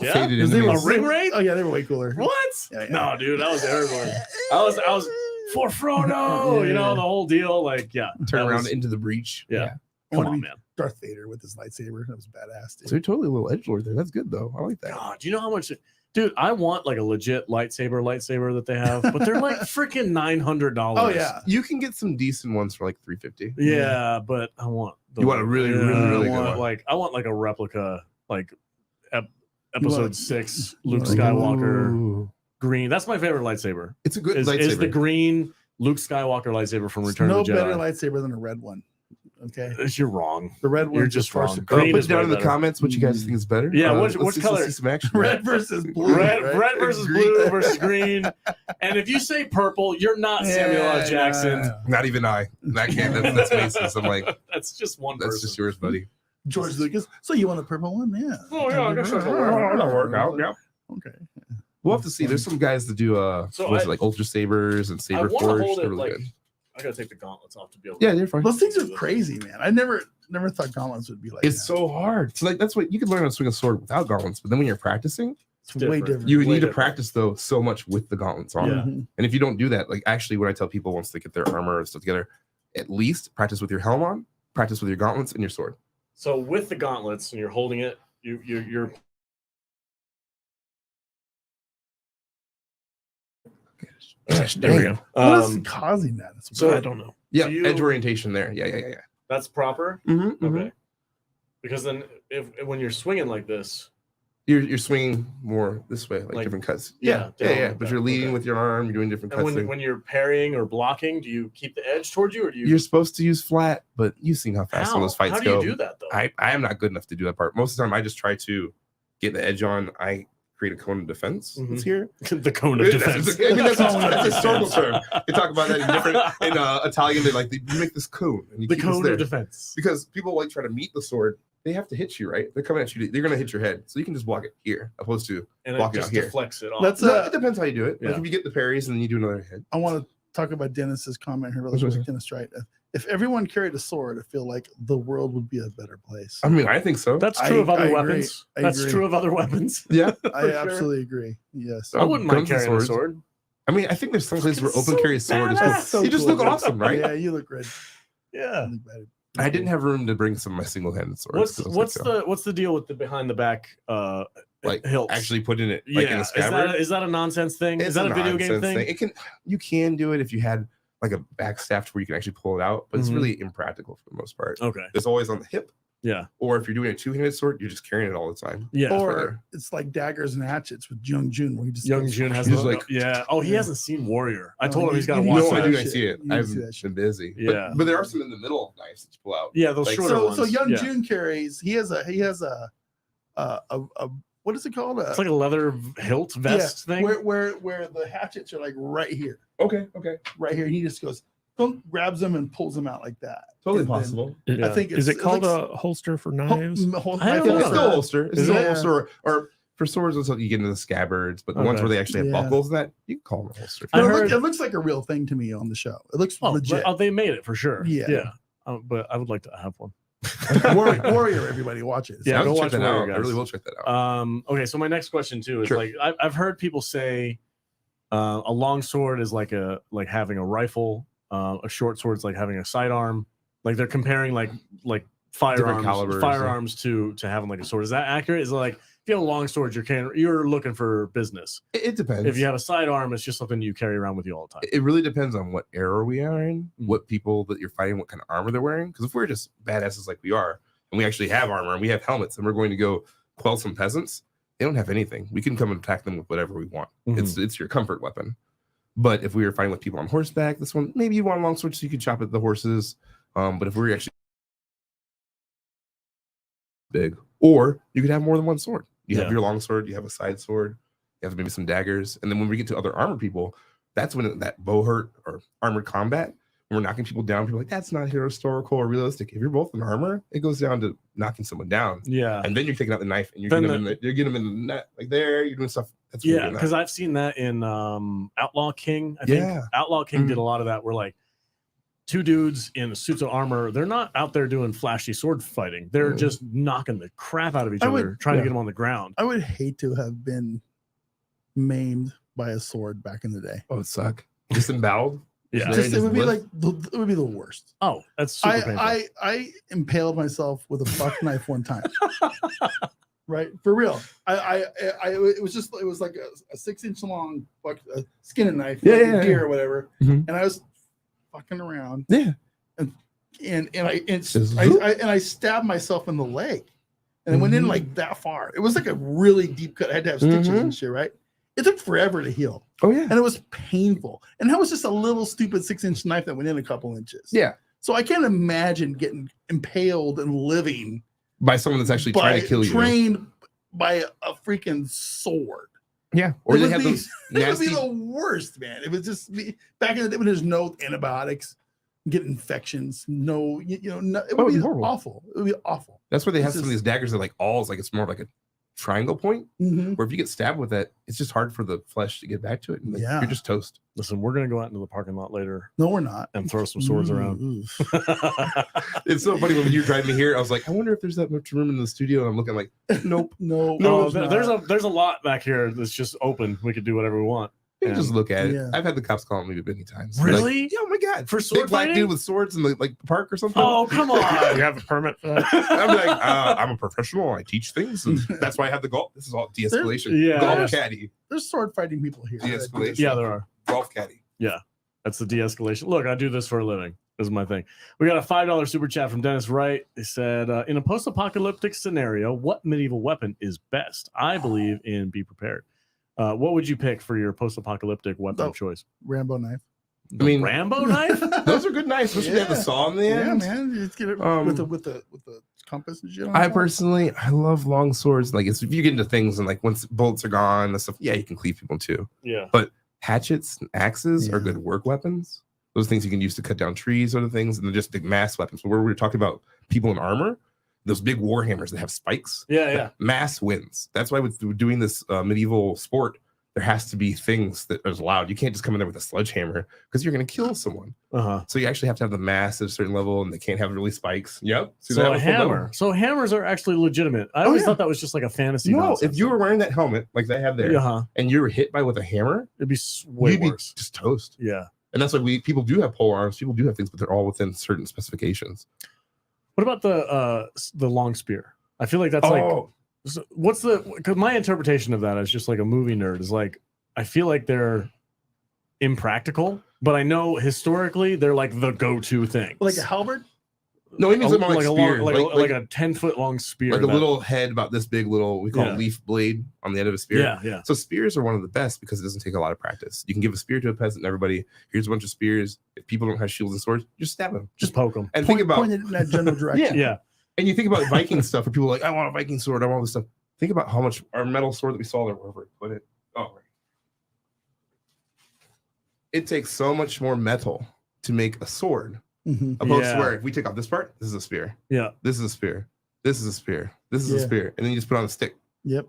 Yeah, Faded Because they were a enemies. ring wraith. Oh yeah, they were way cooler. What? Yeah, yeah. No, dude, that was Aragorn. I was for Frodo. You know the whole deal. Like, yeah, Turn that around was- into the breach. Yeah. I Come want to on, be man. Darth Vader with his lightsaber. That was badass. Dude. So you're totally a little edgelord there. That's good though. I like that. God, do you know how much? Dude, I want like a legit lightsaber that they have, but they're like freaking $900. Oh yeah. You can get some decent ones for like $350. Yeah, but I want. You want a really, really I good want, one. I want like a replica, like You episode want- 6, Luke want- Skywalker Ooh. green. That's my favorite lightsaber. It's a good Is lightsaber. the green Luke Skywalker lightsaber from There's Return no of the better Jedi. lightsaber than a red one. Okay. You're wrong. The red one. You're just wrong. Put Green it is down way in the better. comments what you guys think is better. Yeah, Let's which see color? some action. Red versus blue. Red, right? red versus Green. blue versus green. And if you say purple, you're not Samuel L. Yeah, Jackson. yeah. Not even I. That can't. That's Mason's. I'm like, That's just one that's person. just yours, buddy. George Lucas. So you want a purple one? Yeah. Oh, yeah, I guess that's a That'll work out. Yeah. Okay. We'll have to see. There's some guys that do So what's I- it, like ultra sabers and I saber want to forge. hold They're it really like good. I gotta take the gauntlets off to be able. Yeah, you're fine. Those things are crazy, man. I never thought gauntlets would be like It's that. so hard. So like that's what you can learn how to swing a sword without gauntlets, but then when you're practicing, It's way different. different. you Way need to different. practice though so much with the gauntlets on. Yeah. Mhm. And if you don't do that, like actually what I tell people once they get their armor and stuff together, at least practice with your helm on, practice with your gauntlets and your sword. So with the gauntlets and you're holding it, you're. There we go. What is causing that? It's so I don't know. Yeah, Do you- edge orientation there. Yeah. That's proper. Mm-hmm, Okay. Because then, if when you're swinging like this, You're swinging more this way, like Like- different cuts. yeah, Yeah. down But like that. you're leading Okay. with your arm. You're doing different and cuts. when you're parrying or blocking, do you keep the edge towards you, or do you? You're supposed to use flat, but you've seen how fast some of those fights How do go. you do that though? I am not good enough to do that part. Most of the time, I just try to get the edge on. I create a cone of defense. Mhm. That's here. the cone of defense. I mean, that's a historical term. They talk about that in different in Italian. They like you make this cone and you The keep this cone there of defense. because people like try to meet the sword. They have to hit you, right? They're coming at you. They're gonna hit your head, so you can just block it here, opposed to. And block it it just out here. deflects it off. Let's No, it depends how you do it. Like Yeah. if you get the parries and then you do another hit. I want to talk about Dennis's comment here really What's quick. Dennis, right? If everyone carried a sword, I feel like the world would be a better place. I mean, I think so. That's true of other I agree. weapons. I That's agree. true of other weapons. yeah. I sure. absolutely agree. Yes. I wouldn't mind Guns and carrying a swords. sword. I mean, I think there's some places where It's open so carry a sword is badass. cool. It's so You just cool. look awesome, right? Yeah, you look great. Yeah. You look better. I didn't have room to bring some of my single-handed swords. 'cause I was like, What's the deal with the behind the back like hilts? actually putting it like in a is scabbard? that a nonsense thing? Is that a video game nonsense thing? You can do it if you had like a back staff where you can actually pull it out, but it's Mhm. really impractical for the most part. Okay. It's always on the hip, Yeah. or if you're doing a two-handed sword, you're just carrying it all the time. Yeah. Or it's like daggers and hatchets with Young Jun, where he just Young goes, Jun has He's no, like- yeah. Oh, he Yeah. hasn't seen Warrior. I No, told him you- he's got to you watch No, I that. do. I shit. see it. You I've see that been shit. busy. Yeah. But there are some in the middle knives that you pull out. Yeah, those Like, shorter So ones. Young yeah. Jun carries. He has a what is it called? It's like a leather hilt vest thing. Where the hatchets are like right here, Okay. right here. And he just goes, grabs them and pulls them out like that. Totally And then- possible. Yeah. I think Is it called looks- a holster for Hol- knives? hold- I knife don't It's know. still a holster. It's Is still it? a holster. Or for swords and stuff, you get into the scabbards, but the ones Okay. where they actually have Yeah. buckles and that, you can call them a holster. I But heard- it looks like a real thing to me on the show. It looks Oh, legit. they made it for sure. Yeah. Yeah. But I would like to have one. Warrior, everybody watch it. Yeah, I'll go check watch that Warrior, out. I guys. really will check that out. Okay, so my next question too is Sure. like I've heard people say a long sword is like having a rifle, a short sword is like having a sidearm. Like they're comparing like calibers, firearms to having like a sword. Is that accurate? Is it like if you have a long sword, you're looking for business. It depends. If you have a sidearm, it's just something you carry around with you all the time. It really depends on what era we are in, Mhm. what people that you're fighting, what kind of armor they're wearing. Because if we're just badasses like we are, and we actually have armor and we have helmets, and we're going to go quell some peasants, they don't have anything. We can come and attack them with whatever we want. It's your comfort weapon. But if we were fighting with people on horseback, this one maybe you want a long sword so you could chop at the horses. But if we're actually big, or you could have more than one sword. You have Yeah. your long sword, you have a side sword, you have maybe some daggers, and then when we get to other armored people, that's when that bow hurt or armored combat, when we're knocking people down, people are like, that's not historical or realistic. If you're both in armor, it goes down to knocking someone down. Yeah. And then you're taking out the knife and you're Then getting them in the net, like there, you're doing stuff. That's really Yeah, good. because I've seen that in Outlaw King. I think Yeah. Outlaw King Mhm. did a lot of that. Where like two dudes in suits of armor. They're not out there doing flashy sword fighting. They're just knocking the crap out of each other, trying to get them on the ground. I would hate to have been maimed by a sword back in the day. Oh, it suck. Disemboweled. Yeah. It would be the worst. Oh, that's super painful. I impaled myself with a buck knife one time. Right, for real. It was like a 6-inch long skinning knife, deer or whatever, and I was fucking around. Yeah, and I stabbed myself in the leg, and it went in like that far. It was like a really deep cut. I had to have stitches and shit. Right, it took forever to heal. Oh yeah, and it was painful. And that was just a little stupid 6-inch knife that went in a couple inches. Yeah. So I can't imagine getting impaled and living by someone that's actually trying to kill you, trained by a freaking sword. Yeah, or they have those It would be the worst, man. It would just be back in the day when there's no antibiotics, get infections, it would be horrible. awful. It would be awful. That's where they have some of these daggers that like awls, like it's more like a triangle point, Mm-hmm. where if you get stabbed with that, it's just hard for the flesh to get back to it. And you're just toast. Listen, we're gonna go out into the parking lot later. No, we're not. And throw some swords around. It's so funny when you were driving me here. I was like, I wonder if there's that much room in the studio. And I'm looking like, nope, no. There's a lot back here that's just open. We could do whatever we want. You can just look at it. Yeah. I've had the cops call me many times. Really? Like, yeah, oh my god, For big sword black fighting? dude with swords in the park or something. Oh, come Do on. you have a permit for that? I'm like, I'm a professional. I teach things, and that's why I have the golf. This is all de-escalation. Yeah. Golf caddy, There's sword fighting people here. de-escalation. Yeah, there are. Golf caddy. That's the de-escalation. Look, I do this for a living. This is my thing. We got a $5 super chat from Dennis Wright. He said, in a post-apocalyptic scenario, what medieval weapon is best? I believe in be prepared. What would you pick for your post-apocalyptic weapon of choice? Rambo knife. I mean, Rambo knife? those are good knives, especially if they have the saw in the Yeah, end. man. You just get it with the compass and shit. I personally, I love long swords. Like, if you get into things and like once bullets are gone and stuff, yeah, you can cleave people too. Yeah. But hatchets and axes are good work weapons. Those things you can use to cut down trees, other things, and they're just big mass weapons. But where we were talking about people in armor, those big war hammers that have spikes. Yeah. Mass wins. That's why with doing this medieval sport, there has to be things that are allowed. You can't just come in there with a sledgehammer because you're going to kill someone. So you actually have to have the mass at a certain level, and they can't have really spikes. Yep. So a hammer. So hammers are actually legitimate. I always thought that was just like a fantasy. No, nonsense. if you were wearing that helmet like they have there, and you were hit by with a hammer, it'd be way worse. Just toast. Yeah. And that's why people do have pole arms. People do have things, but they're all within certain specifications. What about the long spear? I feel like that's like. What's because my interpretation of that as just like a movie nerd is like, I feel like they're impractical, but I know historically they're like the go-to thing. Like a halberd? No, he means like a spear. Like a 10-foot long spear. Like a little head about this big, we call it leaf blade on the end of a spear. Yeah. So spears are one of the best because it doesn't take a lot of practice. You can give a spear to a peasant and everybody, here's a bunch of spears. If people don't have shields and swords, just stab them. Just poke them. And think about point it in that general direction. Yeah. And you think about Viking stuff, where people are like, I want a Viking sword, I want all this stuff. Think about how much our metal sword that we saw there, wherever we put it. Oh, right. It takes so much more metal to make a sword, opposed to where if we take off this part, this is a spear. Yeah. This is a spear. This is a spear. This is a spear. And then you just put on a stick. Yep.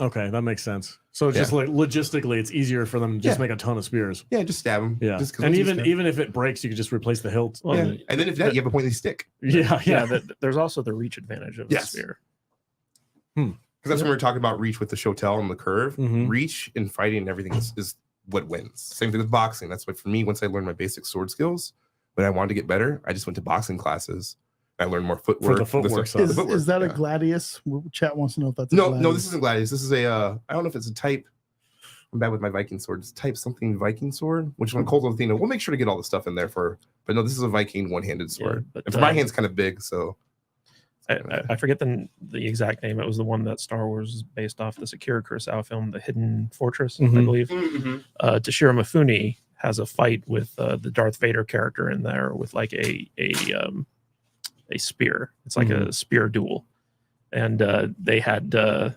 Okay, that makes sense. So just like logistically, it's easier for them to just make a ton of spears. Yeah, just stab them. Yeah. And even if it breaks, you can just replace the hilt. Yeah. And then if that, you have a pointy stick. Yeah. There's also the reach advantage of the spear. Because that's when we were talking about reach with the shotel and the curve. Reach in fighting and everything is what wins. Same thing with boxing. That's why for me, once I learned my basic sword skills, when I wanted to get better, I just went to boxing classes. I learned more footwork. For the footwork stuff. Is that a gladius? Chat wants to know if that's no, this isn't gladius. This is a I don't know if it's a type. I'm bad with my Viking sword. It's type something Viking sword, which one calls Athena. We'll make sure to get all the stuff in there but no, this is a Viking one-handed sword. But and for my hand's kind of big, so I forget the exact name. It was the one that Star Wars is based off the Akira Kurosawa film, The Hidden Fortress, I believe. Toshiro Mifune has a fight with the Darth Vader character in there with like a spear. It's like a spear duel, and they had a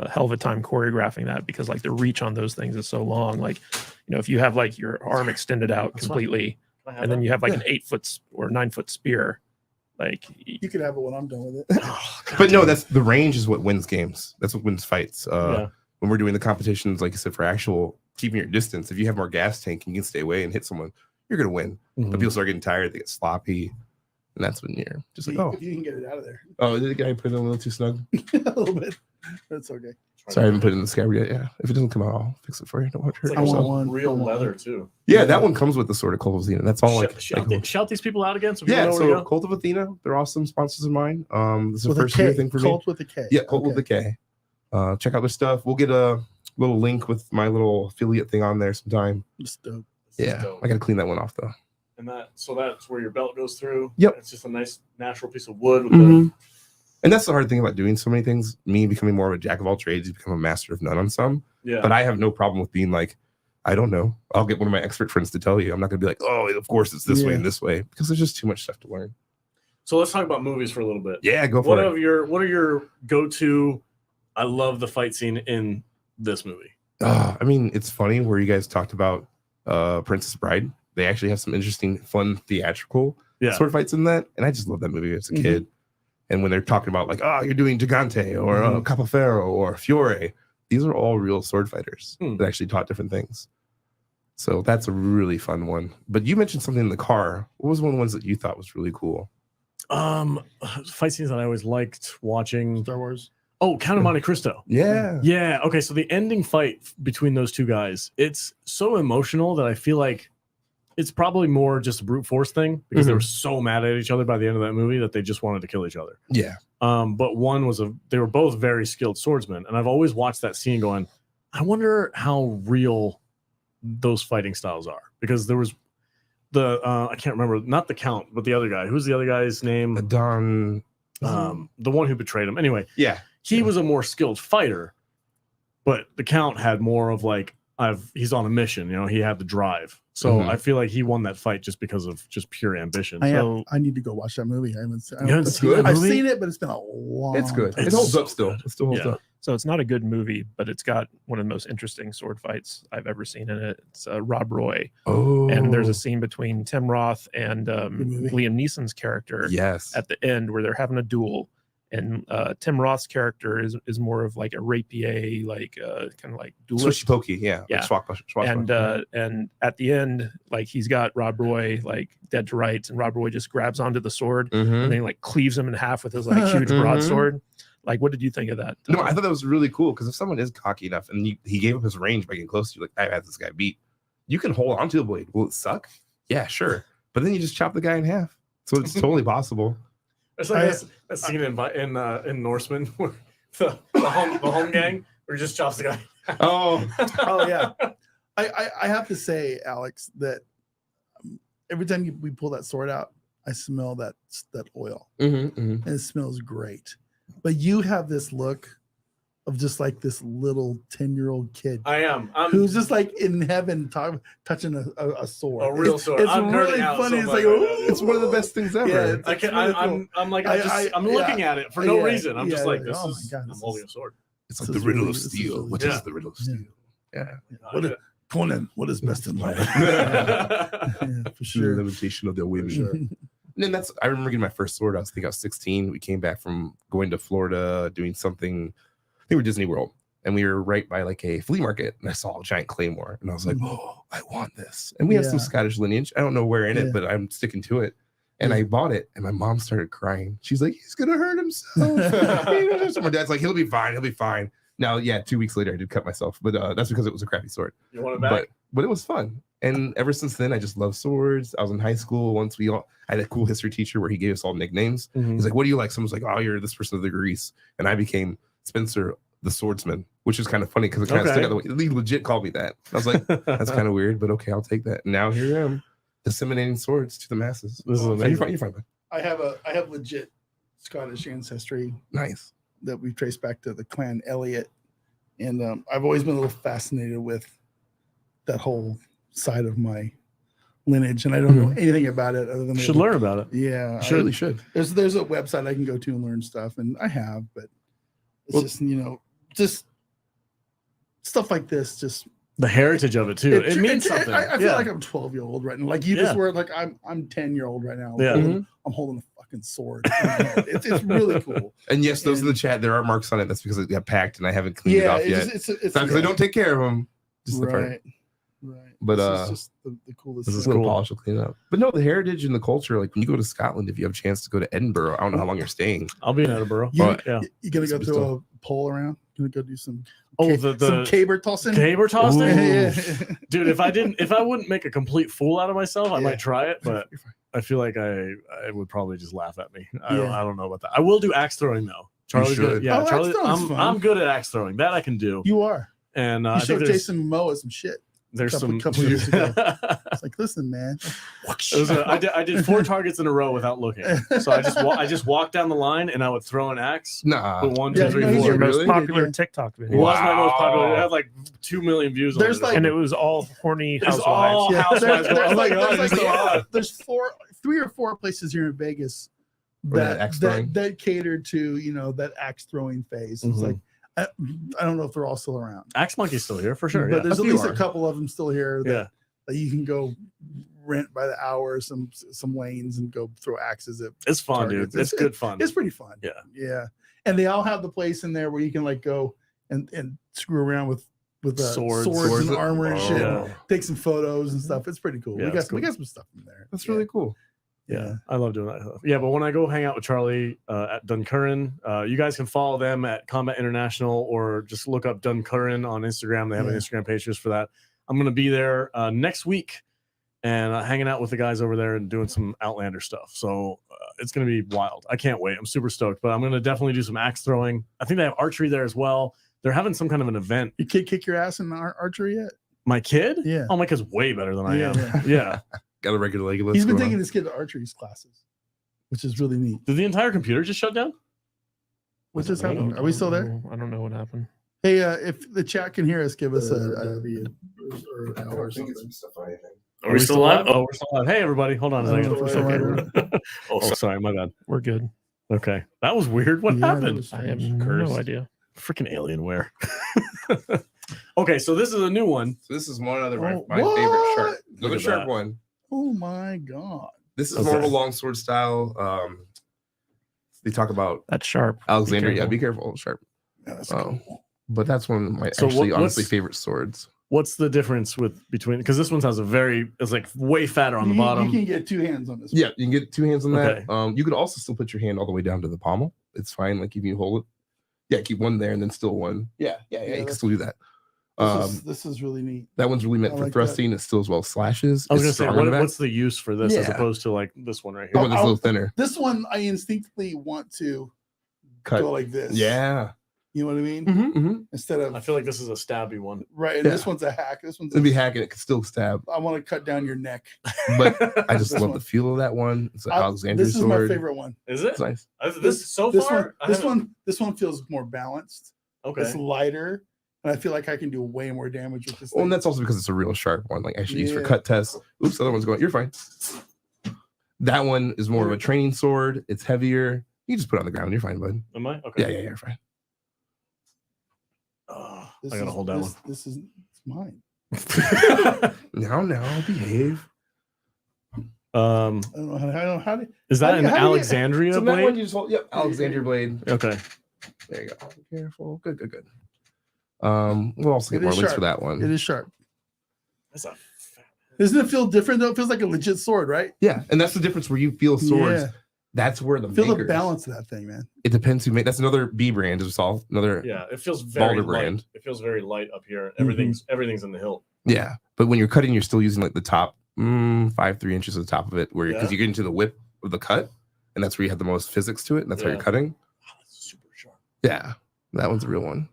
hell of a time choreographing that because like the reach on those things is so long. Like, if you have like your arm extended out completely, and then you have like an 8-foot or 9-foot spear. Like you could have it when I'm done with it. But no, that's the range is what wins games. That's what wins fights. When we're doing the competitions, like you said, for actual keeping your distance, if you have more gas tank and you can stay away and hit someone, you're gonna win. Mhm. But people start getting tired, they get sloppy, and that's when you're just like, oh, If you can get it out of there did the guy put it in a little too snug? a little bit, that's okay. Sorry, I haven't put it in the scabbard yet. Yeah, if it doesn't come out, I'll fix it for you. Don't want to It's hurt like I want yourself. one. real I want leather one. too. Yeah, that one comes with the sword of Cult of Athena. That's all like, Shout these people out again so people yeah. know where to So go. Cult of Athena, they're awesome sponsors of mine. This is a With a first year K, thing for me. Cult with a K. Yeah, Cult with the K. Check out their stuff. We'll get a little link with my little affiliate thing on there sometime. Just dope. This is Yeah, dope. I gotta clean that one off though. And that's where your belt goes through. Yep. It's just a nice natural piece of wood with Mhm. And that's the hard thing about doing so many things. Me becoming more of a jack of all trades, you become a master of none on some. yeah. But I have no problem with being like, I don't know. I'll get one of my expert friends to tell you. I'm not gonna be like, oh, of course it's this way Yeah. and this way, because there's just too much stuff to learn. So let's talk about movies for a little bit. Yeah, go for What it. are your go-to? I love the fight scene in this movie. I mean, it's funny where you guys talked about Princess Bride. They actually have some interesting, fun, theatrical Yeah. sword fights in that, and I just love that movie as a Mhm. kid. And when they're talking about like, oh, you're doing Gigante or Mhm. Capoferro or Fiore, these are all real sword fighters Hmm. that actually taught different things. So that's a really fun one. But you mentioned something in the car. What was one of the ones that you thought was really cool? Fight scenes that I always liked watching. Star Wars. Oh, Count of Monte Cristo. Yeah. Yeah. Okay. So the ending fight between those two guys, it's so emotional that I feel like it's probably more just a brute force thing because they were so mad at each other by the end of that movie that they just wanted to kill each other. Yeah. But one was they were both very skilled swordsmen, and I've always watched that scene going, I wonder how real those fighting styles are, because there was I can't remember, not the Count, but the other guy. Who's the other guy's name? Don. The one who betrayed him. Anyway, Yeah. he was a more skilled fighter, but the Count had more of like, he's on a mission, he had the drive. So I feel like he won that fight just because of just pure ambition. I need to go watch that movie. I haven't seen, You haven't seen that I've movie? seen it, but it's been a long It's good. time. It holds so up still. good. It still holds Yeah. up. So it's not a good movie, but it's got one of the most interesting sword fights I've ever seen in it. It's Rob Roy, Oh. and there's a scene between Tim Roth and movie. Liam Neeson's character Yes. at the end where they're having a duel, and Tim Roth's character is more of like a rapier, like kind of like duelist. Swishy pokey. Yeah. Yeah. Like And at the end, like he's got Rob Roy like dead to rights, and Rob Roy just grabs onto the sword and then he, like cleaves him in half with his like huge broadsword. Like, what did you think of that? No, I thought that was really cool because if someone is cocky enough and he gave up his range by getting close to you, like, I had this guy beat, you can hold onto the blade. Will it suck? Yeah, sure. But then you just chop the guy in half. So it's totally possible. It's like that scene in Norseman where the home gang where he just chops the guy. Oh, Oh yeah, I have to say, Alex, that every time we pull that sword out, I smell that oil, and it smells great. But you have this look of just like this little 10-year-old kid I am. I'm who's just like in heaven touching a sword. a real sword. It's I'm really nerding out funny. so It's much like, right oh, now, dude. it's one of the best things ever. Yeah, I can, I'm like, I'm looking at it for no reason. I'm just like, this oh my is, God, I'm this holding is- a sword. It's like This the is riddle really- of this is steel. really- What Yeah. is the riddle of steel? Yeah. Conan, what is best in life? Yeah. Yeah, for The sure. limitation of the women. Sure. And then I remember getting my first sword. I was 16. We came back from going to Florida, doing something. I think we were Disney World. And we were right by like a flea market. And I saw a giant claymore. And I was like, oh, I want this. And we have some Yeah. Scottish lineage. I don't know where in Yeah. it, but I'm sticking to it. And I bought it. And my mom started crying. She's like, he's going to hurt himself. So my dad's like, he'll be fine. He'll be fine. Now, yeah, 2 weeks later, I did cut myself. But that's because it was a crappy sword. You want it back? But it was fun. And ever since then, I just love swords. I was in high school. Once I had a cool history teacher where he gave us all nicknames. He's like, what do you like? Someone's like, oh, you're this person of the Grease. And I became Spencer the Swordsman, which is kind of funny because it kind of stuck out the way. He legit called me that. I was like, that's kind of weird, but okay, I'll take that. And now here I am, disseminating swords to the masses. This is So amazing. you're fine, bud. I have legit Scottish ancestry Nice. that we trace back to the clan Elliot, and I've always been a little fascinated with that whole side of my lineage, and I don't know anything about it other than Should learn about it. Yeah, I really should. There's a website I can go to and learn stuff, and I have, but it's just just stuff like this. Just The heritage of it too. It means something. I feel like I'm 12-year-old right now. Like you just were like I'm 10-year-old right now. Yeah. I'm holding a fucking sword. It's really cool. And yes, those in the chat, there are marks on it. That's because it got packed and I haven't cleaned it off yet. It's It's not because I don't take care of them. Just the part. right. Right. But, this is just the coolest. this is It's a little cool. polish will clean it up. But no, the heritage and the culture, like when you go to Scotland, if you have a chance to go to Edinburgh, I don't know how long you're staying. I'll be in Edinburgh. You, Yeah. you gonna go It's throw a pole around? You gonna go do some? Oh, some the caber tossing. caber tossing? Yeah. Dude, if I wouldn't make a complete fool out of myself, I Yeah. might try it, but You're fine. I feel like I would probably just laugh at me. I Yeah. don't know about that. I will do axe throwing though. Charlie's should. good. Yeah, Oh, axe Charlie. throwing's fun. I'm good at axe throwing. That I can do. You are. And You I think showed there's Jason Momoa some shit. there's couple some. years ago. It's like, listen, man. I did 4 targets in a row without looking. So I just walked down the line and I would throw an axe. Nah. Put 1, Yeah, 2, 3, no, you It was did, your 4. most really? popular Yeah. TikTok It video. was my most popular. Wow. It had like 2 million views on There's it. like- And it was all horny It was housewives. all housewives. Oh my God, there's, it's so hot. there's 3 or 4 places here in Vegas Where that axe throwing? that cater to that axe throwing phase. It's Mhm. like I don't know if they're all still around, Axe Monkey's still here for sure. but Yeah. there's A at few least are. a couple of them still here that, Yeah. that you can go rent by the hour some lanes and go throw axes at. It's fun, dude. targets. It's good fun. It's pretty fun. Yeah. Yeah, and they all have the place in there where you can like go and screw around with Swords. and armor and Oh. shit. Yeah. Take some photos and stuff. It's pretty cool. Yeah, we got it's we cool. got some stuff in there. That's Yeah. really cool. Yeah, I love doing that stuff. Yeah, but when I go hang out with Charlie at Duncurran, you guys can follow them at Combat International or just look up Duncurran on Instagram. They have an Yeah. Instagram page just for that. I'm going to be there next week and hanging out with the guys over there and doing some Outlander stuff. So it's going to be wild. I can't wait. I'm super stoked, but I'm going to definitely do some axe throwing. I think they have archery there as well. They're having some kind of an event. Your kid kick your ass in archery yet? My kid? Yeah. Oh, my kid's way better than I Yeah, am. yeah. Yeah. Got a regular Legolas. He's been going taking on. his kid to archery classes, which is really neat. Did the entire computer just shut down? What just I happened? don't- Are we still there? I don't know what happened. Hey, if the chat can hear us, give us a or something. Are we still live? Oh, we're still live. Hey, everybody. Hold on a Oh, second. we're still Okay. Oh, sorry. My bad. We're good. Okay. That was weird. What Yeah, that happened? was I have strange. Cursed. no idea. Freaking Alienware. Okay, so this is a new one. So this is one other Oh, my favorite what? shark. Look Another at shark that. one. Oh my god! This is more of a Okay. longsword style. They talk about That's sharp. Alexandria. careful. Yeah, be careful, sharp. Yeah, that's Oh. cool. But that's one of my So actually what's- honestly favorite swords. What's the difference between because this one has it's like way fatter on the You bottom. can get 2 hands on this. Yeah, you can get 2 hands on Okay. that. You could also still put your hand all the way down to the pommel. It's fine. Like if you hold it, yeah, keep one there and then still one. Yeah, you can that's- still do that. This is really neat. That one's really meant I for like that. thrusting. It's still as well slashes. I was It's gonna say, strong in the back. what's the use for this as Yeah. opposed to like this one right The here? one that's a little thinner. This one, I instinctively want to Cut. go like this. Yeah. You know what I mean? Mm-hmm. Instead of I feel like this is a stabby one. right. And Yeah. this one's a hack. This one's. It'd be hacking. It could still stab. I want to cut down your neck. But I just This love one. the feel of that one. It's an Alexandria This is sword. my favorite one. Is it? It's nice. This so this far? this one feels more balanced. Okay. It's lighter, and I feel like I can do way more damage with this. Well, and thing. that's also because it's a real sharp one. Like actually used for Yeah. cut tests. Oops, the other one's going. You're fine. That one is more of a training sword. It's heavier. You just put it on the ground. You're fine, bud. Am I? Okay. Yeah, you're fine. Oh, This I gotta is- hold that this, This is it's mine. one. Now, behave. Um, I don't know how to. is that How an do you- Alexandria So that one blade? you just hold. Yep, Alexandria blade. Okay. There you go. Be careful. Good. We'll also It get more is links sharp. for that one. It is sharp. That's a Doesn't it feel different though? It feels like a legit sword, right? Yeah, and that's the difference where you feel swords. Yeah. That's where the Feel the makers- balance of that thing, man. It depends who made. That's another B brand as well. Another yeah. It feels very Balder light. brand. It feels very light up here. Everything's in the hilt. Yeah, but when you're cutting, you're still using like the top 3 inches of the top of it, where because Yeah. you get into the whip of the cut, and that's where you have the most physics to it, and that's how Yeah. you're cutting. Wow, that's super sharp. Yeah, that one's a real one.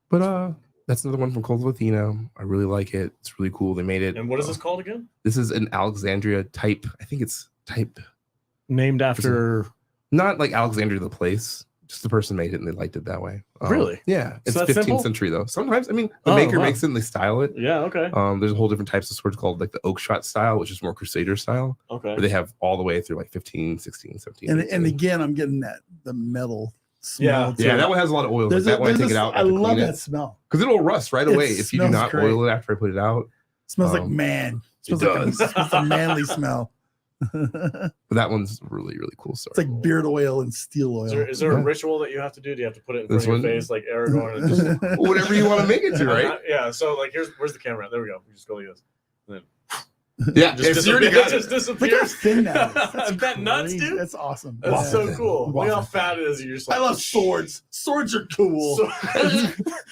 But that's another one from Cold of Athena. I really like it. It's really cool. They made it. And what is this called again? This is an Alexandria type. I think it's type, Named after. not like Alexandria the place. Just the person made it and they liked it that way. Really? Yeah. It's that 15th simple? century though. Sometimes, I mean, the Oh, maker wow. makes it and they style it. Yeah. Okay. There's a whole different types of swords called like the oak shot style, which is more crusader style, Okay. where they have all the way through like 15, 16, 17. And 18. again, I'm getting the metal Yeah. smell. to Yeah, it. that one has a lot of oil. Like There's that one I there's take it out. I love that smell. because it'll rust right It away if you do smells not great. oil it after I put it out. It smells like Um, man. it Smells like does. it's a manly smell. it's But that one's really, really cool sword. like beard oil and steel oil. Is there a Yeah. ritual that you have to do? Do you have to put it in This front of your one? face like Aragorn? And just, Whatever you want to make it to, right? Yeah. So like, where's the camera? There we go. We just go like this. Yeah, Just it's already got just it. Look how disappears. thin that is. That's That nuts, crazy. dude. That's awesome. That's so Yeah. cool. Look how fat it is. You're just like, I love swords. Swords are cool. So-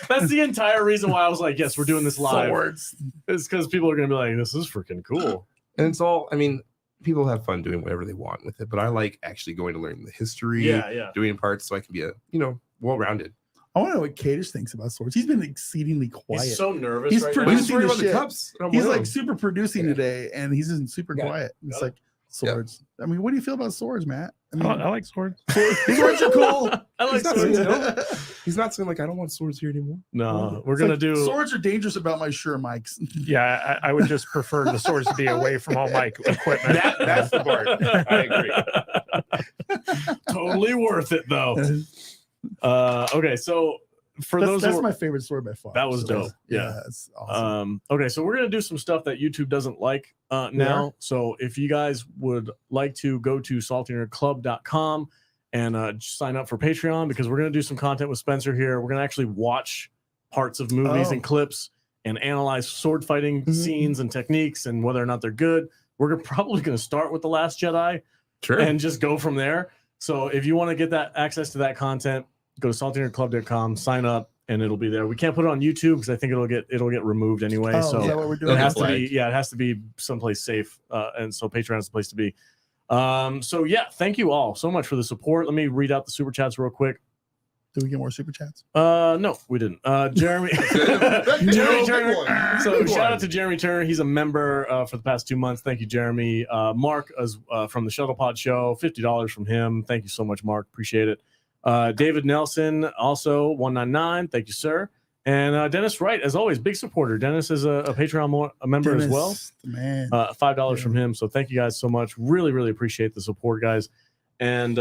that's the entire reason why I was like, yes, we're doing this live. Swords. It's because people are gonna be like, this is freaking cool. And it's all, I mean, people have fun doing whatever they want with it, but I like actually going to learn the history, Yeah. doing parts so I can be well-rounded. I want to know what Kadish thinks about swords. He's been exceedingly quiet. He's so nervous He's right pretty- We now. just worried about the the shit. cups. He's like super producing today, and he's in super Got it. quiet. It's Got like swords. I mean, what do you feel about swords, Matt? I mean, I like swords. swords are cool. I like He's not swords. saying he's not saying like I don't want swords here anymore. No, we're It's gonna like, do. Swords are dangerous about my sure mics. Yeah, I would just prefer the swords to be away from all my equipment. That's the part. I agree. Totally worth it though. Okay, so for those that's who my favorite sword by far. That was dope. Yeah. it's awesome. Okay, so we're gonna do some stuff that YouTube doesn't like now. So if you guys would like to go to saltcast.com and sign up for Patreon, because we're gonna do some content with Spencer here. We're gonna actually watch parts of movies and clips and analyze sword fighting scenes and techniques and whether or not they're good. We're probably gonna start with The Last Jedi Sure. and just go from there. So if you want to get that access to that content, go to saltcast.com, sign up, and it'll be there. We can't put it on YouTube because I think it'll get removed anyway. Is that So what we're it doing? has to be, it has to be someplace safe. And so Patreon is the place to be. So yeah, thank you all so much for the support. Let me read out the super chats real quick. Do we get more super chats? No, we didn't. Jeremy, Jeremy Turner. So Big shout one. out to Jeremy Turner. He's a member for the past 2 months. Thank you, Jeremy. Mark from the Shuttle Pod Show, $50 from him. Thank you so much, Mark. Appreciate it. David Nelson, also 199. Thank you, sir. And Dennis Wright, as always, big supporter. Dennis is a Patreon member as well. The man. $5 from him. So thank you guys so much. Really, really appreciate the support, guys. And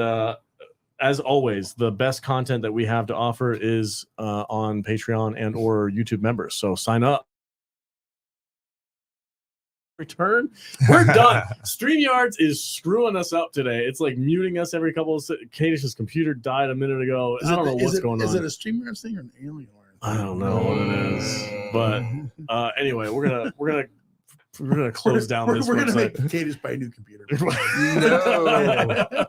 as always, the best content that we have to offer is on Patreon and or YouTube members. So sign up. Return. We're done. StreamYards is screwing us up today. It's like muting us every couple of Kadish's computer died a minute ago. I don't know what's going on. Is it a StreamYards thing or an alien? I don't know what it is. But anyway, we're gonna close down this We're gonna website. make Kadish buy a new computer. No.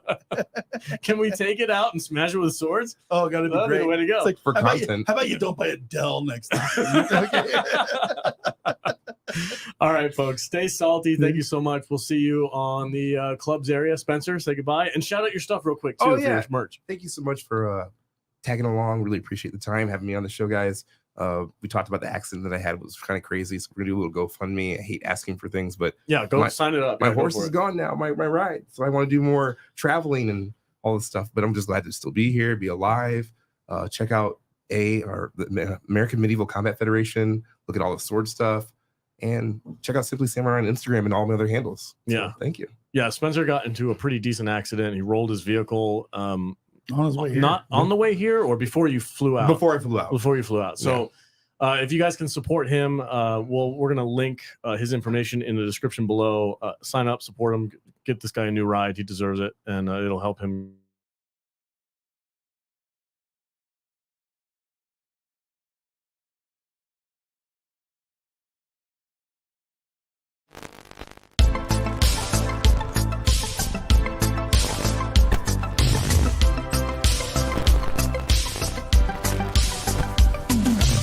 Can we take it out and smash it with swords? Oh, gotta be That'd be great. the way to go. It's like, For how about you- content. how about you don't buy a Dell next time? Okay. All right, folks, stay salty. Thank you so much. We'll see you on the clubs area. Spencer, say goodbye and shout out your stuff real quick too. Oh, for yeah. your merch. Thank you so much for tagging along. Really appreciate the time having me on the show, guys. We talked about the accident that I had. It was kind of crazy. So we're gonna do a little GoFundMe. I hate asking for things, but Yeah, go sign it up. my Yeah, go horse for is it. gone now. My ride. So I want to do more traveling and all this stuff. But I'm just glad to still be here, be alive. Check out the American Medieval Combat Federation. Look at all the sword stuff. And check out Simply Samurai on Instagram and all my other handles. So, Yeah. thank you. Yeah, Spencer got into a pretty decent accident. He rolled his vehicle On his way here. not on the way here or before you flew out. Before I flew out. Before you flew out. So if you guys can support him, we're gonna link his information in the description below. Sign up, support him, get this guy a new ride. He deserves it, and it'll help him